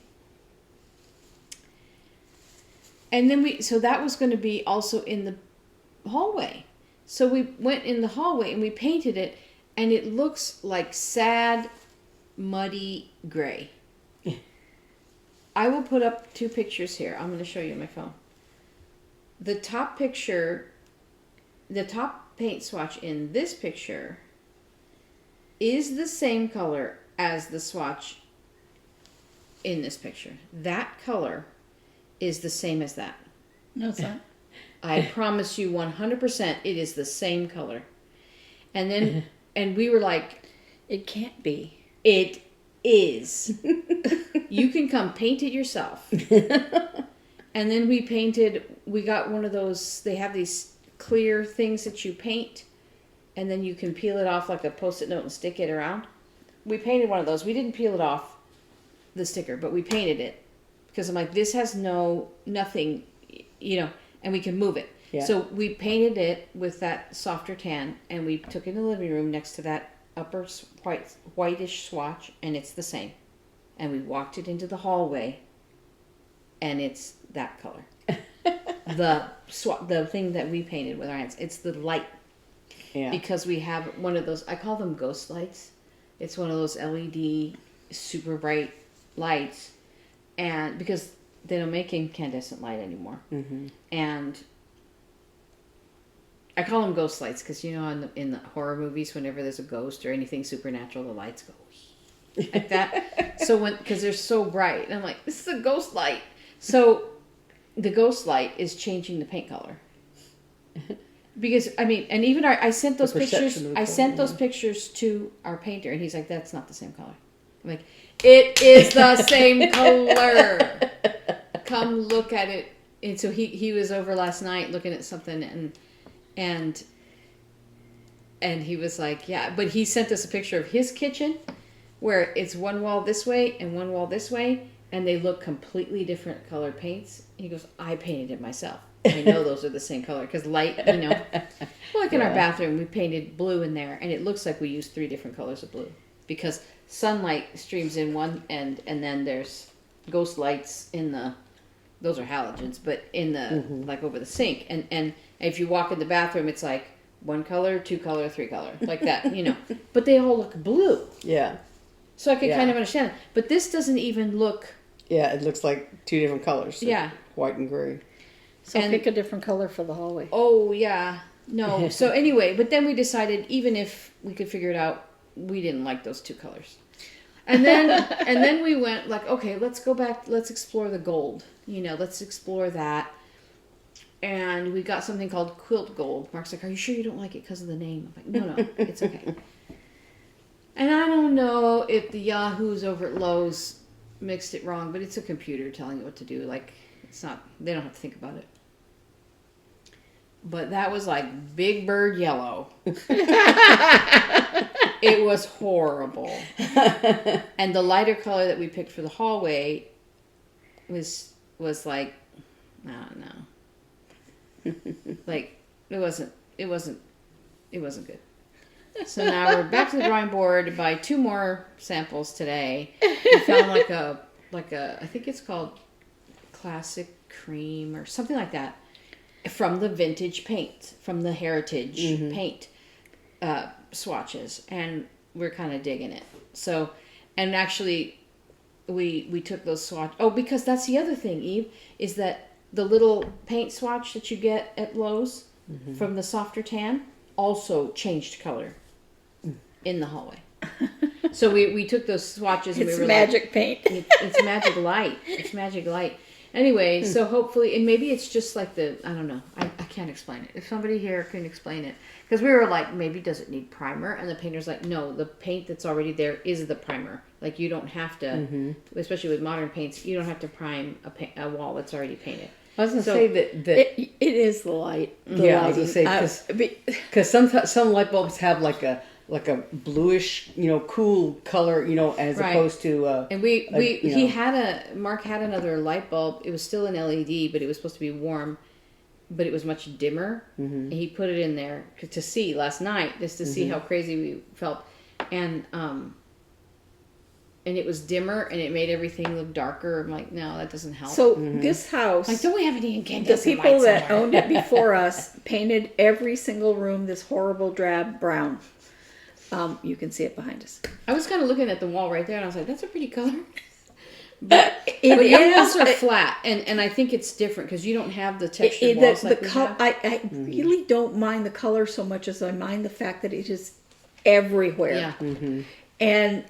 [SPEAKER 1] And then so that was going to be also in the hallway. So we went in the hallway and we painted it, and it looks like sad, muddy gray. I will put up 2 pictures here. I'm going to show you on my phone. The top picture, the top paint swatch in this picture is the same color as the swatch in this picture. That color is the same as that.
[SPEAKER 3] No, it's not.
[SPEAKER 1] I promise you 100% it is the same color. And then, and we were like,
[SPEAKER 3] it can't be.
[SPEAKER 1] It is. You can come paint it yourself. And then we got one of those, they have these clear things that you paint, and then you can peel it off like a Post-it note and stick it around. We painted one of those. We didn't peel it off the sticker, but we painted it. Because I'm like, this has nothing, and we can move it.
[SPEAKER 2] Yeah.
[SPEAKER 1] So we painted it with that softer tan, and we took it in the living room next to that upper whitish swatch, and it's the same. And we walked it into the hallway, and it's that color. The thing that we painted with our hands. It's the light.
[SPEAKER 2] Yeah.
[SPEAKER 1] Because we have one of those, I call them ghost lights. It's one of those LED super bright lights. And because they don't make incandescent light anymore. Mm-hmm. And I call them ghost lights because, in the horror movies, whenever there's a ghost or anything supernatural, the lights go like that. So because they're so bright. And I'm like, this is a ghost light. So the ghost light is changing the paint color. Because, and even I sent those pictures. I sent those pictures to our painter, and he's like, that's not the same color. I'm like, it is the same color. Come look at it. And so he was over last night looking at something, and he was like, yeah. But he sent us a picture of his kitchen where it's one wall this way and one wall this way, and they look completely different colored paints. He goes, I painted it myself. I know those are the same color because light, like in our bathroom, we painted blue in there, and it looks like we used 3 different colors of blue because sunlight streams in one end, and then there's ghost lights those are halogens, but in the like over the sink, and if you walk in the bathroom, it's like 1 color, 2 color, 3 color, like that, you know. But they all look blue.
[SPEAKER 2] Yeah.
[SPEAKER 1] So I could kind of understand it. But this doesn't even look...
[SPEAKER 2] Yeah, it looks like 2 different colors.
[SPEAKER 1] Yeah.
[SPEAKER 2] White and gray.
[SPEAKER 3] So pick a different color for the hallway.
[SPEAKER 1] Oh, yeah. No. So anyway, but then we decided even if we could figure it out, we didn't like those 2 colors. And then we went like, okay, let's go back. Let's explore the gold. You know, let's explore that. And we got something called quilt gold. Mark's like, are you sure you don't like it because of the name? I'm like, no, it's okay. And I don't know if the Yahoos over at Lowe's mixed it wrong, but it's a computer telling it what to do. Like, it's not, they don't have to think about it. But that was like Big Bird yellow. It was horrible. And the lighter color that we picked for the hallway was like, I don't know. Like, it wasn't good. So now we're back to the drawing board to buy 2 more samples today. We found like a I think it's called Classic Cream or something like that, from the vintage paint, from the heritage paint swatches, and we're kind of digging it. So, and actually we took those swatch. Oh, because that's the other thing, Eve, is that the little paint swatch that you get at Lowe's from the softer tan also changed color in the hallway. So we took those swatches and
[SPEAKER 3] It's
[SPEAKER 1] we were
[SPEAKER 3] magic
[SPEAKER 1] like,
[SPEAKER 3] paint.
[SPEAKER 1] It's magic light. It's magic light. Anyway, so hopefully, and maybe it's just like I don't know. I can't explain it. If somebody here can explain it. Because we were like, maybe does it need primer? And the painter's like, no, the paint that's already there is the primer. Like, you don't have to, especially with modern paints, you don't have to prime a wall that's already painted.
[SPEAKER 2] I was going to say that
[SPEAKER 3] It is the light.
[SPEAKER 2] I was going to say, because some light bulbs have like a bluish, cool color, as opposed to
[SPEAKER 1] and Mark had another light bulb. It was still an LED, but it was supposed to be warm, but it was much dimmer. And he put it in there to see last night, just to see how crazy we felt, and it was dimmer, and it made everything look darker. I'm like, no, that doesn't help.
[SPEAKER 3] So this house,
[SPEAKER 1] like, don't we have any incandescent
[SPEAKER 3] the people that
[SPEAKER 1] somewhere?
[SPEAKER 3] owned it before us painted every single room this horrible drab brown. You can see it behind us.
[SPEAKER 1] I was kind of looking at the wall right there, and I was like, that's a pretty color. But
[SPEAKER 3] It
[SPEAKER 1] your walls
[SPEAKER 3] is
[SPEAKER 1] are flat, and I think it's different because you don't have the textured walls like we have.
[SPEAKER 3] I really don't mind the color so much as I mind the fact that it is everywhere.
[SPEAKER 1] Yeah.
[SPEAKER 3] And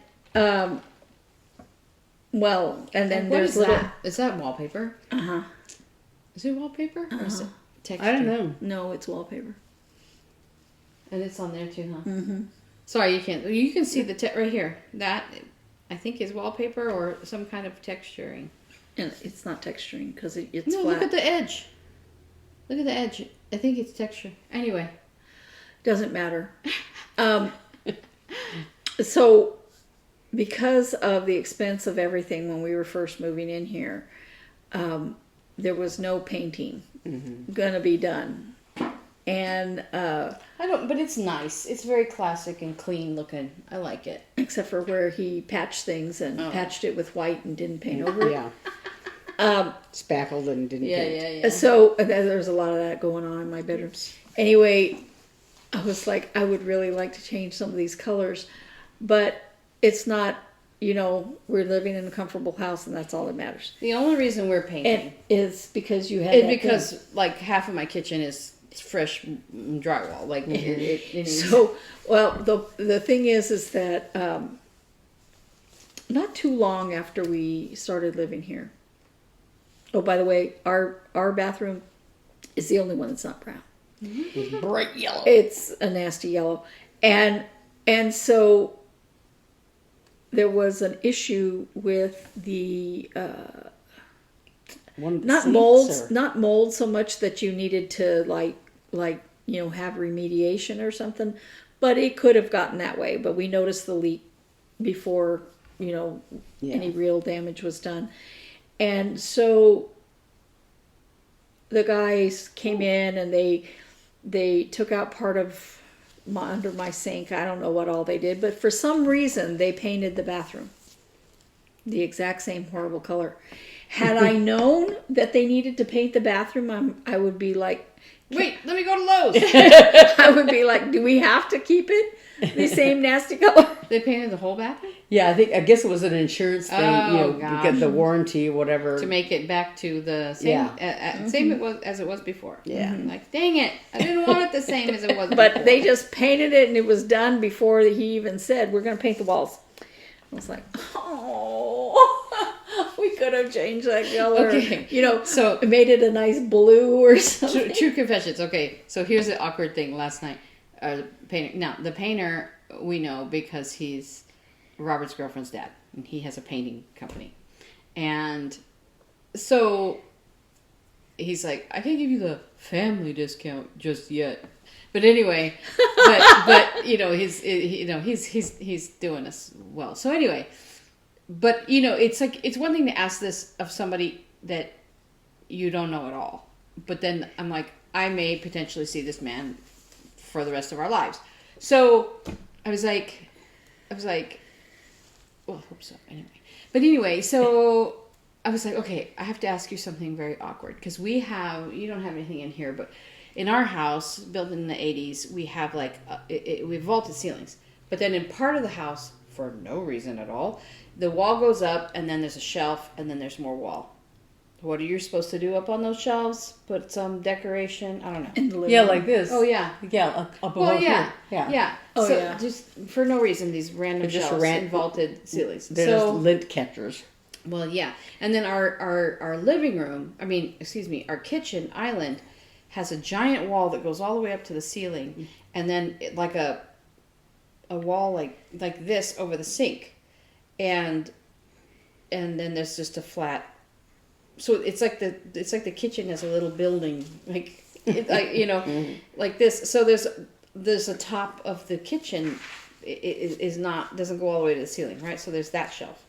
[SPEAKER 3] and then
[SPEAKER 1] What
[SPEAKER 3] there's
[SPEAKER 1] is
[SPEAKER 3] little.
[SPEAKER 1] that? Is that wallpaper? Is it wallpaper? Or is it texture?
[SPEAKER 2] I don't know.
[SPEAKER 3] No, it's wallpaper.
[SPEAKER 1] And it's on there too, huh? Sorry, you can't. You can see the right here. That I think is wallpaper or some kind of texturing.
[SPEAKER 3] And it's not texturing because it's
[SPEAKER 1] No,
[SPEAKER 3] flat.
[SPEAKER 1] look at the edge. Look at the edge. I think it's texture. Anyway.
[SPEAKER 3] Doesn't matter. So, because of the expense of everything when we were first moving in here, there was no painting gonna be done. And
[SPEAKER 1] but it's nice. It's very classic and clean looking. I like it.
[SPEAKER 3] except for where he patched things and patched it with white and didn't paint over it.
[SPEAKER 2] Yeah. Spackled and didn't paint.
[SPEAKER 1] Yeah.
[SPEAKER 3] So there's a lot of that going on in my bedroom. Anyway, I was like, I would really like to change some of these colors, but it's not, we're living in a comfortable house and that's all that matters.
[SPEAKER 1] The only reason we're painting
[SPEAKER 3] And is because you had
[SPEAKER 1] is
[SPEAKER 3] that
[SPEAKER 1] because
[SPEAKER 3] thing.
[SPEAKER 1] like half of my kitchen is fresh drywall. Like it
[SPEAKER 3] So, the thing is that not too long after we started living here. Oh, by the way, our bathroom is the only one that's not brown.
[SPEAKER 2] It's bright yellow.
[SPEAKER 3] It's a nasty yellow, and so there was an issue with the
[SPEAKER 2] One of the
[SPEAKER 3] not
[SPEAKER 2] seats,
[SPEAKER 3] molds,
[SPEAKER 2] or-
[SPEAKER 3] not mold so much that you needed to have remediation or something, but it could have gotten that way. But we noticed the leak before any real damage was done, and so the guys came in and they took out part of under my sink. I don't know what all they did, but for some reason they painted the bathroom the exact same horrible color. Had I known that they needed to paint the bathroom, I would be like,
[SPEAKER 1] Wait, let me go to Lowe's.
[SPEAKER 3] I would be like, do we have to keep it the same nasty color?
[SPEAKER 1] They painted the whole bathroom
[SPEAKER 2] Yeah, I guess it was an insurance thing.
[SPEAKER 1] Oh,
[SPEAKER 2] You
[SPEAKER 1] gosh.
[SPEAKER 2] get the warranty, whatever.
[SPEAKER 1] to make it back to the same, same it was as it was before.
[SPEAKER 2] Yeah.
[SPEAKER 1] I'm like, dang it, I didn't want it the same as it was before.
[SPEAKER 3] But they just painted it, and it was done before he even said, we're going to paint the walls. I was like, oh, we could have changed that color.
[SPEAKER 1] Okay,
[SPEAKER 3] You know,
[SPEAKER 1] so-
[SPEAKER 3] made it a nice blue or something.
[SPEAKER 1] True confessions. Okay, so here's the awkward thing. Last night, the painter we know because he's Robert's girlfriend's dad, and he has a painting company, and so he's like, I can't give you the family discount just yet. But anyway, but you know he's doing us well. So anyway, but you know it's like it's one thing to ask this of somebody that you don't know at all. But then I'm like, I may potentially see this man for the rest of our lives. So I was like, well, I hope so. Anyway, so I was like, okay, I have to ask you something very awkward because you don't have anything in here, but in our house built in the 80s, we have like we have vaulted ceilings. But then in part of the house, for no reason at all, the wall goes up and then there's a shelf and then there's more wall. What are you supposed to do up on those shelves? Put some decoration? I don't know.
[SPEAKER 3] In the living
[SPEAKER 2] Yeah,
[SPEAKER 3] room.
[SPEAKER 2] like this.
[SPEAKER 1] Oh yeah.
[SPEAKER 2] Yeah, up above
[SPEAKER 1] Well,
[SPEAKER 2] here.
[SPEAKER 1] yeah.
[SPEAKER 3] Oh,
[SPEAKER 1] So
[SPEAKER 3] yeah.
[SPEAKER 1] just for no reason, these random
[SPEAKER 2] They're just
[SPEAKER 1] shelves and vaulted ceilings.
[SPEAKER 2] They're
[SPEAKER 1] So
[SPEAKER 2] just lint catchers.
[SPEAKER 1] well, yeah. And then our living room, our kitchen island has a giant wall that goes all the way up to the ceiling, and then like a wall like this over the sink, and then there's just a flat. So it's like the kitchen is a little building, like like this. So there's a top of the kitchen doesn't go all the way to the ceiling, right? So there's that shelf.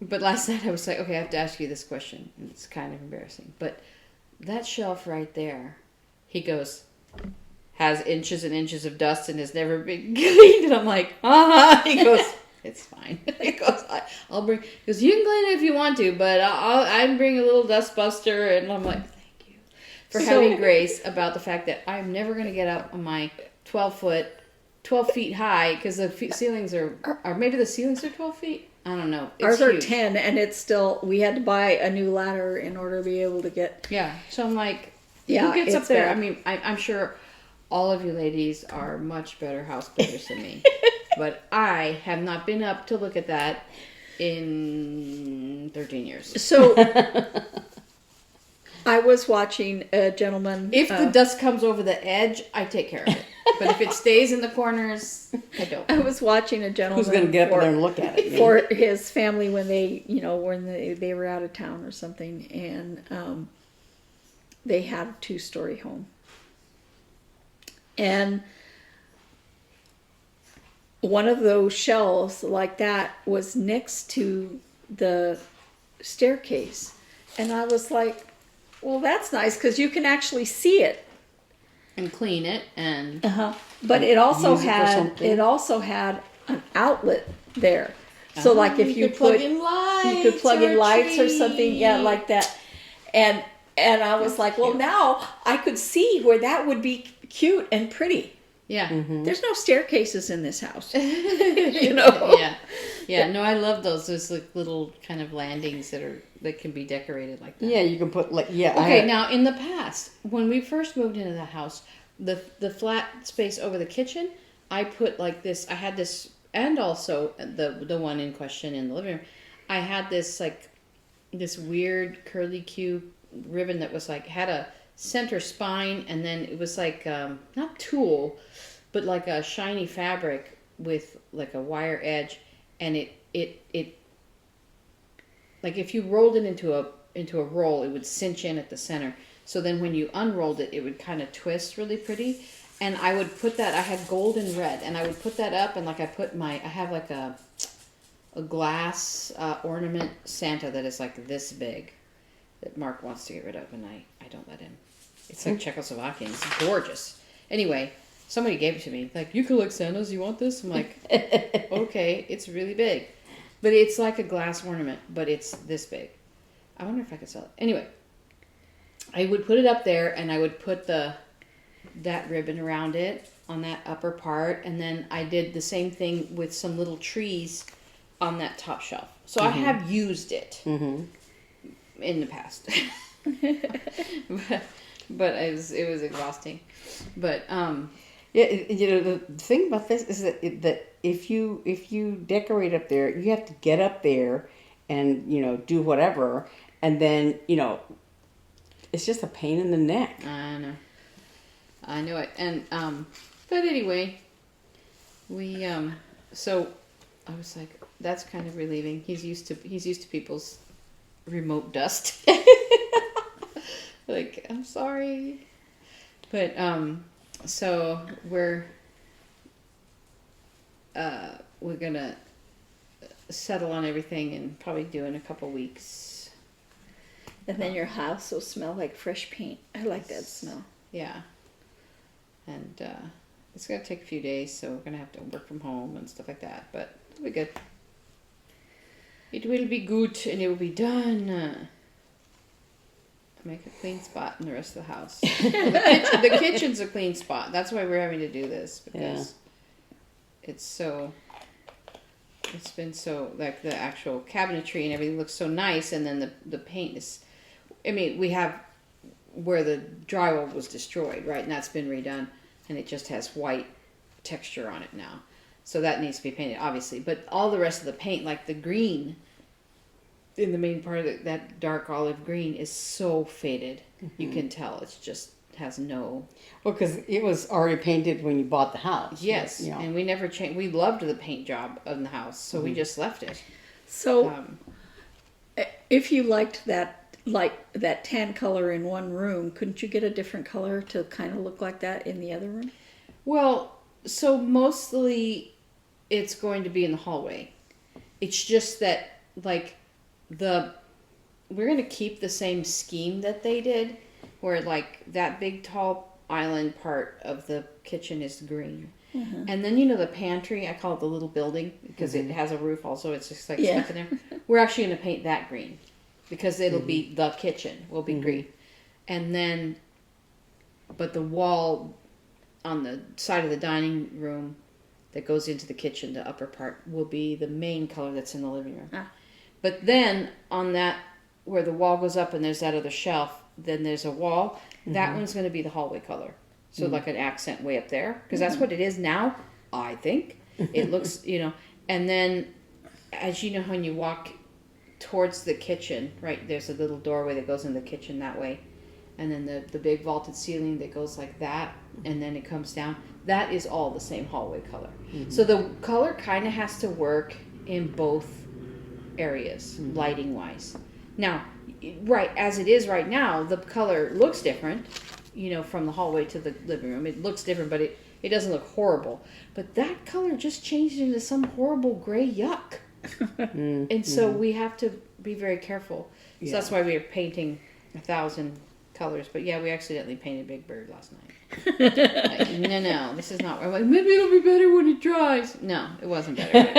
[SPEAKER 1] But last night I was like, okay, I have to ask you this question. It's kind of embarrassing, but that shelf right there, he goes, has inches and inches of dust and has never been cleaned. And I'm like, He goes, it's fine. He goes, I'll bring. He goes, you can clean it if you want to, but I'd bring a little dust buster. And I'm like, thank you for having grace about the fact that I'm never going to get up on my 12 feet high, because the ceilings are maybe the ceilings are 12 feet. I don't know. It's
[SPEAKER 3] Ours are
[SPEAKER 1] huge.
[SPEAKER 3] 10, and it's still, we had to buy a new ladder in order to be able to get.
[SPEAKER 1] Yeah. So I'm like,
[SPEAKER 3] Yeah,
[SPEAKER 1] who gets up
[SPEAKER 3] it's
[SPEAKER 1] there?
[SPEAKER 3] bad.
[SPEAKER 1] I mean, I'm sure all of you ladies are much better house builders than me. But I have not been up to look at that in 13 years.
[SPEAKER 3] So I was watching a gentleman.
[SPEAKER 1] If the dust comes over the edge, I take care of it. But if it stays in the corners, I don't.
[SPEAKER 3] I was watching a gentleman.
[SPEAKER 2] Who's going to get up there and look at it?
[SPEAKER 3] For his family when they were out of town or something, and they had a 2-story home, and one of those shelves like that was next to the staircase, and I was like, well, that's nice because you can actually see it.
[SPEAKER 1] And clean it and
[SPEAKER 3] But it also
[SPEAKER 2] Use it for
[SPEAKER 3] had
[SPEAKER 2] something.
[SPEAKER 3] an outlet there. So like if you
[SPEAKER 1] could
[SPEAKER 3] put
[SPEAKER 1] plug in lights,
[SPEAKER 3] you could plug in
[SPEAKER 1] or a
[SPEAKER 3] lights or
[SPEAKER 1] tree.
[SPEAKER 3] something, yeah, like that. And I was like, well, now I could see where that would be cute and pretty.
[SPEAKER 1] Yeah.
[SPEAKER 3] There's no staircases in this house. You know?
[SPEAKER 1] Yeah. No, I love those. There's like little kind of landings that can be decorated like that.
[SPEAKER 2] Yeah, you can put
[SPEAKER 1] Okay, now in the past, when we first moved into the house, the flat space over the kitchen, I put like this. I had this, and also the one in question in the living room, I had this weird curly Q ribbon that was like had a center spine, and then it was like not tulle, but like a shiny fabric with like a wire edge, and it like if you rolled it into a roll, it would cinch in at the center. So then when you unrolled it, it would kind of twist really pretty. And I would put that, I had gold and red, and I would put that up, and like I have like a glass ornament Santa that is like this big that Mark wants to get rid of, and I don't let him. It's like Czechoslovakian. It's gorgeous. Anyway, somebody gave it to me. Like, you collect Santas, you want this? I'm like, okay, it's really big. But it's like a glass ornament, but it's this big. I wonder if I could sell it. Anyway, I would put it up there, and I would put that ribbon around it on that upper part, and then I did the same thing with some little trees on that top shelf. So I have used it in the past, but it was exhausting. But
[SPEAKER 2] Yeah, the thing about this is that if you decorate up there, you have to get up there and do whatever, and then it's just a pain in the neck.
[SPEAKER 1] I know it, and but anyway, we so I was like, that's kind of relieving. He's used to people's remote dust. Like, I'm sorry, but so we're gonna settle on everything and probably do in a couple weeks.
[SPEAKER 3] And then your house will smell like fresh paint. I like that smell.
[SPEAKER 1] Yeah. And it's going to take a few days, so we're going to have to work from home and stuff like that. But it'll be good. It will be good, and it will be done. Make a clean spot in the rest of the house. The kitchen's a clean spot. That's why we're having to do this, because it's been so, like, the actual cabinetry and everything looks so nice, and then the paint is, I mean, we have where the drywall was destroyed, right, and that's been redone, and it just has white texture on it now. So that needs to be painted, obviously. But all the rest of the paint, like the green in the main part of that dark olive green, is so faded. You can tell it's just has no...
[SPEAKER 2] Well, because it was already painted when you bought the house.
[SPEAKER 1] Yes, and we never changed. We loved the paint job on the house, so we just left it.
[SPEAKER 3] So if you liked that tan color in one room, couldn't you get a different color to kind of look like that in the other room?
[SPEAKER 1] Well, so mostly it's going to be in the hallway. It's just that, like, we're going to keep the same scheme that they did, where, like, that big tall island part of the kitchen is green. And then, the pantry, I call it the little building, because it has a roof also. It's just, like, stuck in there. We're actually going to paint that green, because it'll be the kitchen will be green. And then, but the wall on the side of the dining room that goes into the kitchen, the upper part, will be the main color that's in the living room. But then on that, where the wall goes up and there's that other shelf, then there's a wall. That one's going to be the hallway color. So like an accent way up there. Because that's what it is now, I think. It looks, and then as you know, when you walk towards the kitchen, right, there's a little doorway that goes in the kitchen that way. And then the big vaulted ceiling that goes like that, and then it comes down. That is all the same hallway color. So the color kind of has to work in both areas, lighting-wise. Now, right, as it is right now, the color looks different, from the hallway to the living room. It looks different, but it doesn't look horrible. But that color just changed into some horrible gray yuck. And so we have to be very careful. So that's why we are painting 1,000 colors. But yeah, we accidentally painted Big Bird last night. Like, no, this is not. I'm like, maybe it'll be better when it dries. No, it wasn't better.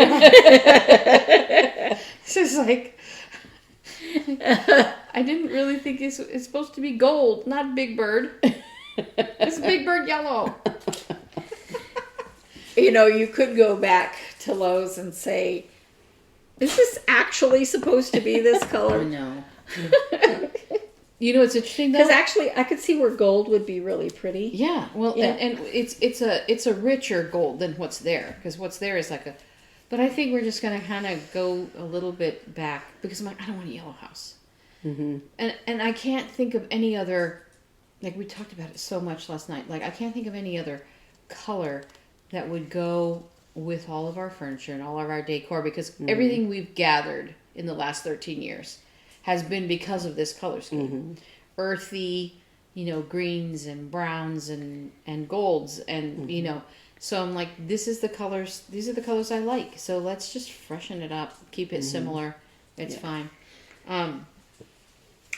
[SPEAKER 1] It's just like, I didn't really think it's supposed to be gold, not Big Bird. It's Big Bird yellow.
[SPEAKER 3] You could go back to Lowe's and say, is this actually supposed to be this color?
[SPEAKER 1] No. It's interesting though.
[SPEAKER 3] Because actually, I could see where gold would be really pretty.
[SPEAKER 1] Yeah, well, and it's a richer gold than what's there, because what's there is like a. But I think we're just gonna kind of go a little bit back, because I'm like, I don't want a yellow house. And I can't think of any other, like we talked about it so much last night. Like I can't think of any other color that would go with all of our furniture and all of our decor, because everything we've gathered in the last 13 years has been because of this color scheme. Earthy, greens and browns and golds and, so I'm like, these are the colors I like. So let's just freshen it up, keep it similar. It's fine.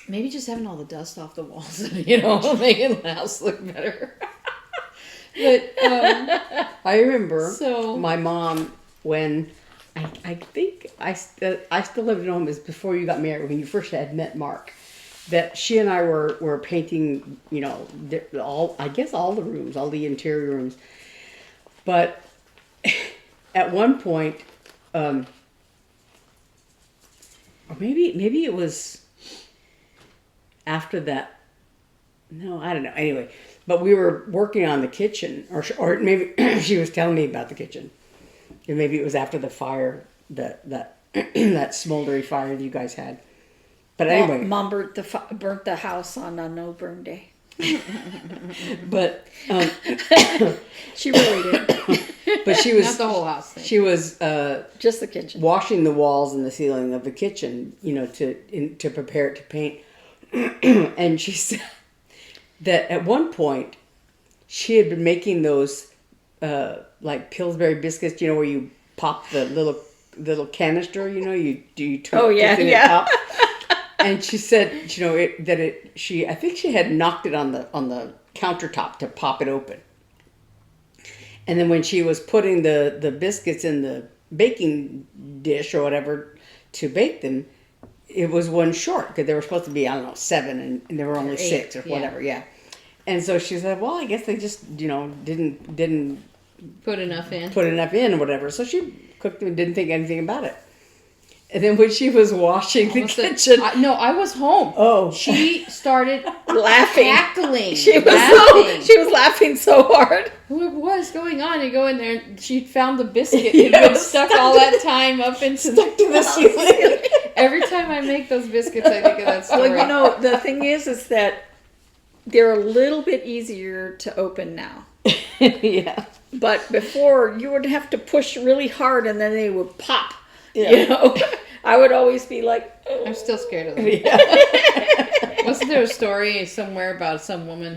[SPEAKER 1] Maybe just having all the dust off the walls, making the house look better. But
[SPEAKER 2] I remember my mom, when I think I still lived at home, is before you got married, when you first had met Mark. that she and I were painting, I guess all the rooms, all the interior rooms. But at one point, or maybe it was after that. No, I don't know. Anyway, but we were working on the kitchen, or maybe she was telling me about the kitchen, and maybe it was after the fire, that that smoldery fire that you guys had. But anyway,
[SPEAKER 3] Mom burnt the house on a no burn day.
[SPEAKER 2] But
[SPEAKER 3] She really did.
[SPEAKER 2] but she was
[SPEAKER 1] Not the whole house thing.
[SPEAKER 2] she was
[SPEAKER 3] Just the kitchen.
[SPEAKER 2] washing the walls and the ceiling of the kitchen, to prepare it to paint. And she said that at one point she had been making those like Pillsbury biscuits, where you pop the little canister, you turn
[SPEAKER 3] Oh, yeah,
[SPEAKER 2] it and
[SPEAKER 3] yeah.
[SPEAKER 2] it pops. And she said, I think she had knocked it on the countertop to pop it open. And then when she was putting the biscuits in the baking dish or whatever to bake them, it was one short because there were supposed to be, I don't know, 7 and there were only 6 or whatever. Yeah. And so she said, well, I guess they just, didn't
[SPEAKER 1] Put enough in.
[SPEAKER 2] or whatever. So she cooked them and didn't think anything about it. And then when she was washing the kitchen,
[SPEAKER 1] I was home.
[SPEAKER 2] Oh.
[SPEAKER 1] She started
[SPEAKER 3] Laughing.
[SPEAKER 1] cackling.
[SPEAKER 3] She was laughing so hard.
[SPEAKER 1] What was going on? You go in there and she found the biscuit. It had been stuck all that time up into the ceiling. Every time I make those biscuits, I think of that story.
[SPEAKER 3] Well, the thing is that they're a little bit easier to open now.
[SPEAKER 2] yeah.
[SPEAKER 3] But before, you would have to push really hard and then they would pop.
[SPEAKER 2] Yeah.
[SPEAKER 3] I would always be like, oh.
[SPEAKER 1] I'm still scared of them.
[SPEAKER 2] Yeah.
[SPEAKER 1] Wasn't there a story somewhere about some woman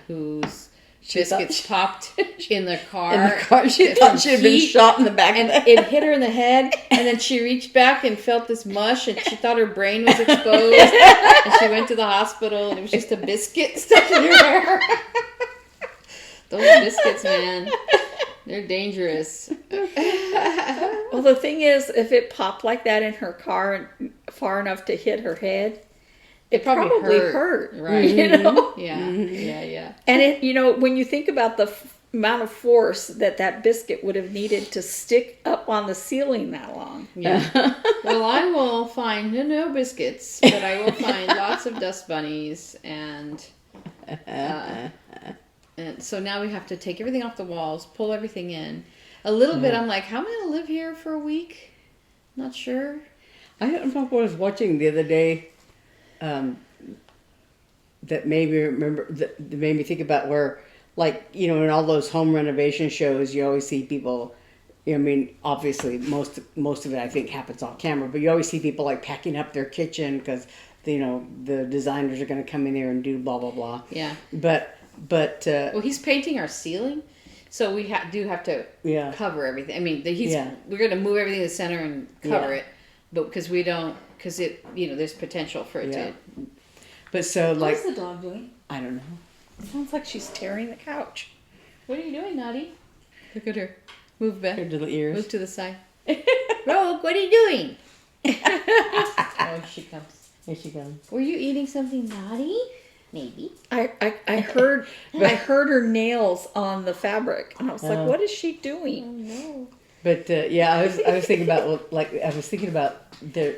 [SPEAKER 1] whose biscuits popped in the car?
[SPEAKER 2] In the car, she thought she had been shot in the back
[SPEAKER 1] and
[SPEAKER 2] of the
[SPEAKER 1] it hit her in the head, and then she reached back and felt this mush, and she thought her brain was exposed, and she went to the hospital, and it was just a biscuit stuck in her hair. Those biscuits, man, they're dangerous.
[SPEAKER 3] Well, the thing is, if it popped like that in her car far enough to hit her head, it probably hurt.
[SPEAKER 1] Right.
[SPEAKER 3] Yeah.
[SPEAKER 1] Yeah.
[SPEAKER 3] And it, when you think about the amount of force that biscuit would have needed to stick up on the ceiling that long.
[SPEAKER 1] Yeah. Well, I will find no biscuits, but I will find lots of dust bunnies and so now we have to take everything off the walls, pull everything in. A little bit, I'm like, how am I going to live here for a week? Not sure.
[SPEAKER 2] I don't know what I was watching the other day that made me think about where, like, in all those home renovation shows, you always see people, obviously most of it I think happens off camera, but you always see people like packing up their kitchen because, the designers are going to come in there and do blah, blah, blah.
[SPEAKER 1] Yeah.
[SPEAKER 2] But
[SPEAKER 1] well, he's painting our ceiling, so we do have to cover everything. I mean, we're going to move everything to the center and cover it, but because there's potential for it to.
[SPEAKER 2] But so like,
[SPEAKER 3] What's the dog doing?
[SPEAKER 2] I don't know.
[SPEAKER 3] It sounds like she's tearing the couch.
[SPEAKER 1] What are you doing, Naughty? Look at her. Move back.
[SPEAKER 2] Her little ears.
[SPEAKER 1] Move to the side. Rogue, what are you doing? Oh, she comes.
[SPEAKER 2] Here she comes.
[SPEAKER 1] Were you eating something naughty? Maybe.
[SPEAKER 3] I heard her nails on the fabric, and I was like, "What is she
[SPEAKER 1] Oh
[SPEAKER 3] doing?"
[SPEAKER 1] no.
[SPEAKER 2] But I was thinking about there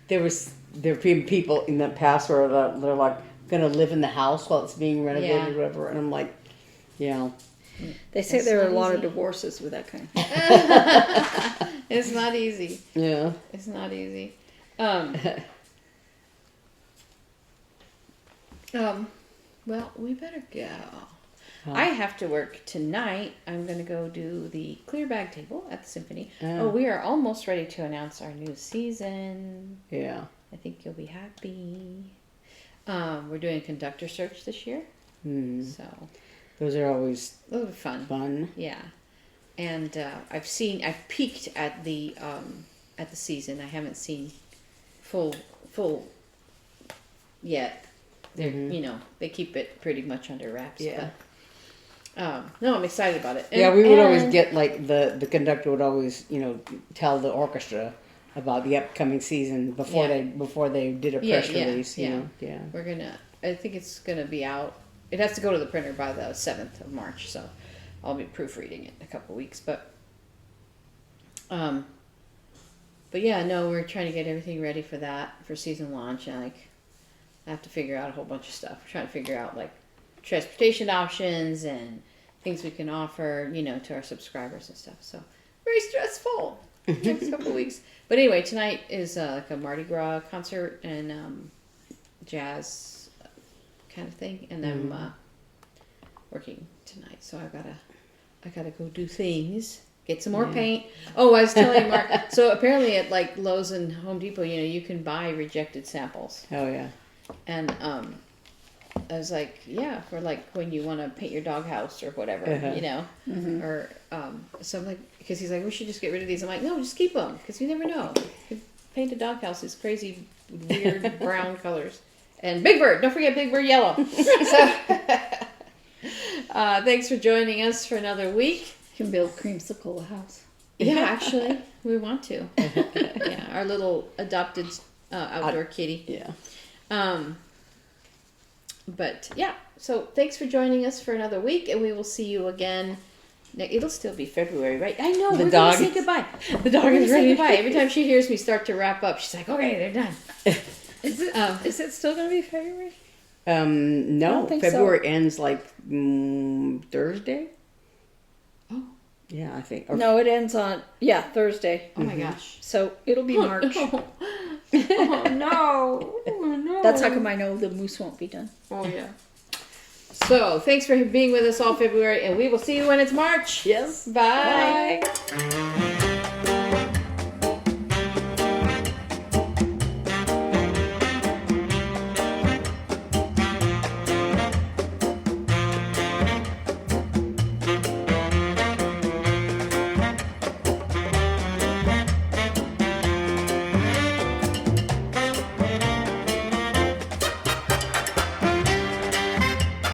[SPEAKER 2] have been people in the past where they're like going to live in the house while it's being renovated or whatever, and I'm like,
[SPEAKER 3] They say there are a lot of
[SPEAKER 1] easy.
[SPEAKER 3] divorces with that kind.
[SPEAKER 1] It's not easy.
[SPEAKER 2] Yeah.
[SPEAKER 1] It's not easy. Well, we better go. I have to work tonight. I'm going to go do the clear bag table at the Symphony. We are almost ready to announce our new season.
[SPEAKER 2] Yeah.
[SPEAKER 1] I think you'll be happy. We're doing a conductor search this year. So
[SPEAKER 2] Those are always
[SPEAKER 1] those are fun. Yeah. And I've peeked at the season. I haven't seen full yet. They're they keep it pretty much under wraps.
[SPEAKER 2] Yeah.
[SPEAKER 1] But, no, I'm excited about it.
[SPEAKER 2] We would always get like the conductor would always tell the orchestra about the upcoming season before they did a press release. You know? Yeah.
[SPEAKER 1] We're gonna. I think it's gonna be out. It has to go to the printer by the 7th of March, so I'll be proofreading it in a couple weeks. But yeah, no, we're trying to get everything ready for that for season launch, and like I have to figure out a whole bunch of stuff. We're trying to figure out like transportation options and things we can offer, you know, to our subscribers and stuff. So very stressful next couple weeks. But anyway, tonight is like a Mardi Gras concert and jazz kind of thing, and I'm working tonight, so I gotta go do things. Get some more paint. Oh, I was telling Mark. So apparently at like Lowe's and Home Depot, you know, you can buy rejected samples.
[SPEAKER 2] Oh yeah.
[SPEAKER 1] And I was like, yeah, for like when you want to paint your doghouse or whatever, you know, or so I'm like, because he's like, we should just get rid of these. I'm like, no, just keep them because you never know. You could paint a doghouse these crazy, weird brown colors. And Big Bird, don't forget Big Bird yellow. So thanks for joining us for another week.
[SPEAKER 3] You can build Creamsicle a house.
[SPEAKER 1] Yeah, actually, we want to. Yeah, our little adopted outdoor kitty.
[SPEAKER 2] Yeah.
[SPEAKER 1] But yeah, so thanks for joining us for another week, and we will see you again. It'll still be February, right? I know. We're gonna say goodbye.
[SPEAKER 2] The dog is ready.
[SPEAKER 1] Say goodbye. Every time she hears me start to wrap up, she's like, "Okay, they're done."
[SPEAKER 3] Is it still going to be February?
[SPEAKER 2] No,
[SPEAKER 3] think
[SPEAKER 2] February ends like Thursday.
[SPEAKER 1] Oh.
[SPEAKER 2] Yeah, I think.
[SPEAKER 3] No, it ends on Thursday.
[SPEAKER 1] Oh my gosh.
[SPEAKER 3] So it'll be March.
[SPEAKER 1] Oh no. Oh no.
[SPEAKER 3] That's how come I know the moose won't be done.
[SPEAKER 1] Oh yeah. So thanks for being with us all February, and we will see you when it's March.
[SPEAKER 2] Yes.
[SPEAKER 1] Bye.
[SPEAKER 3] Bye.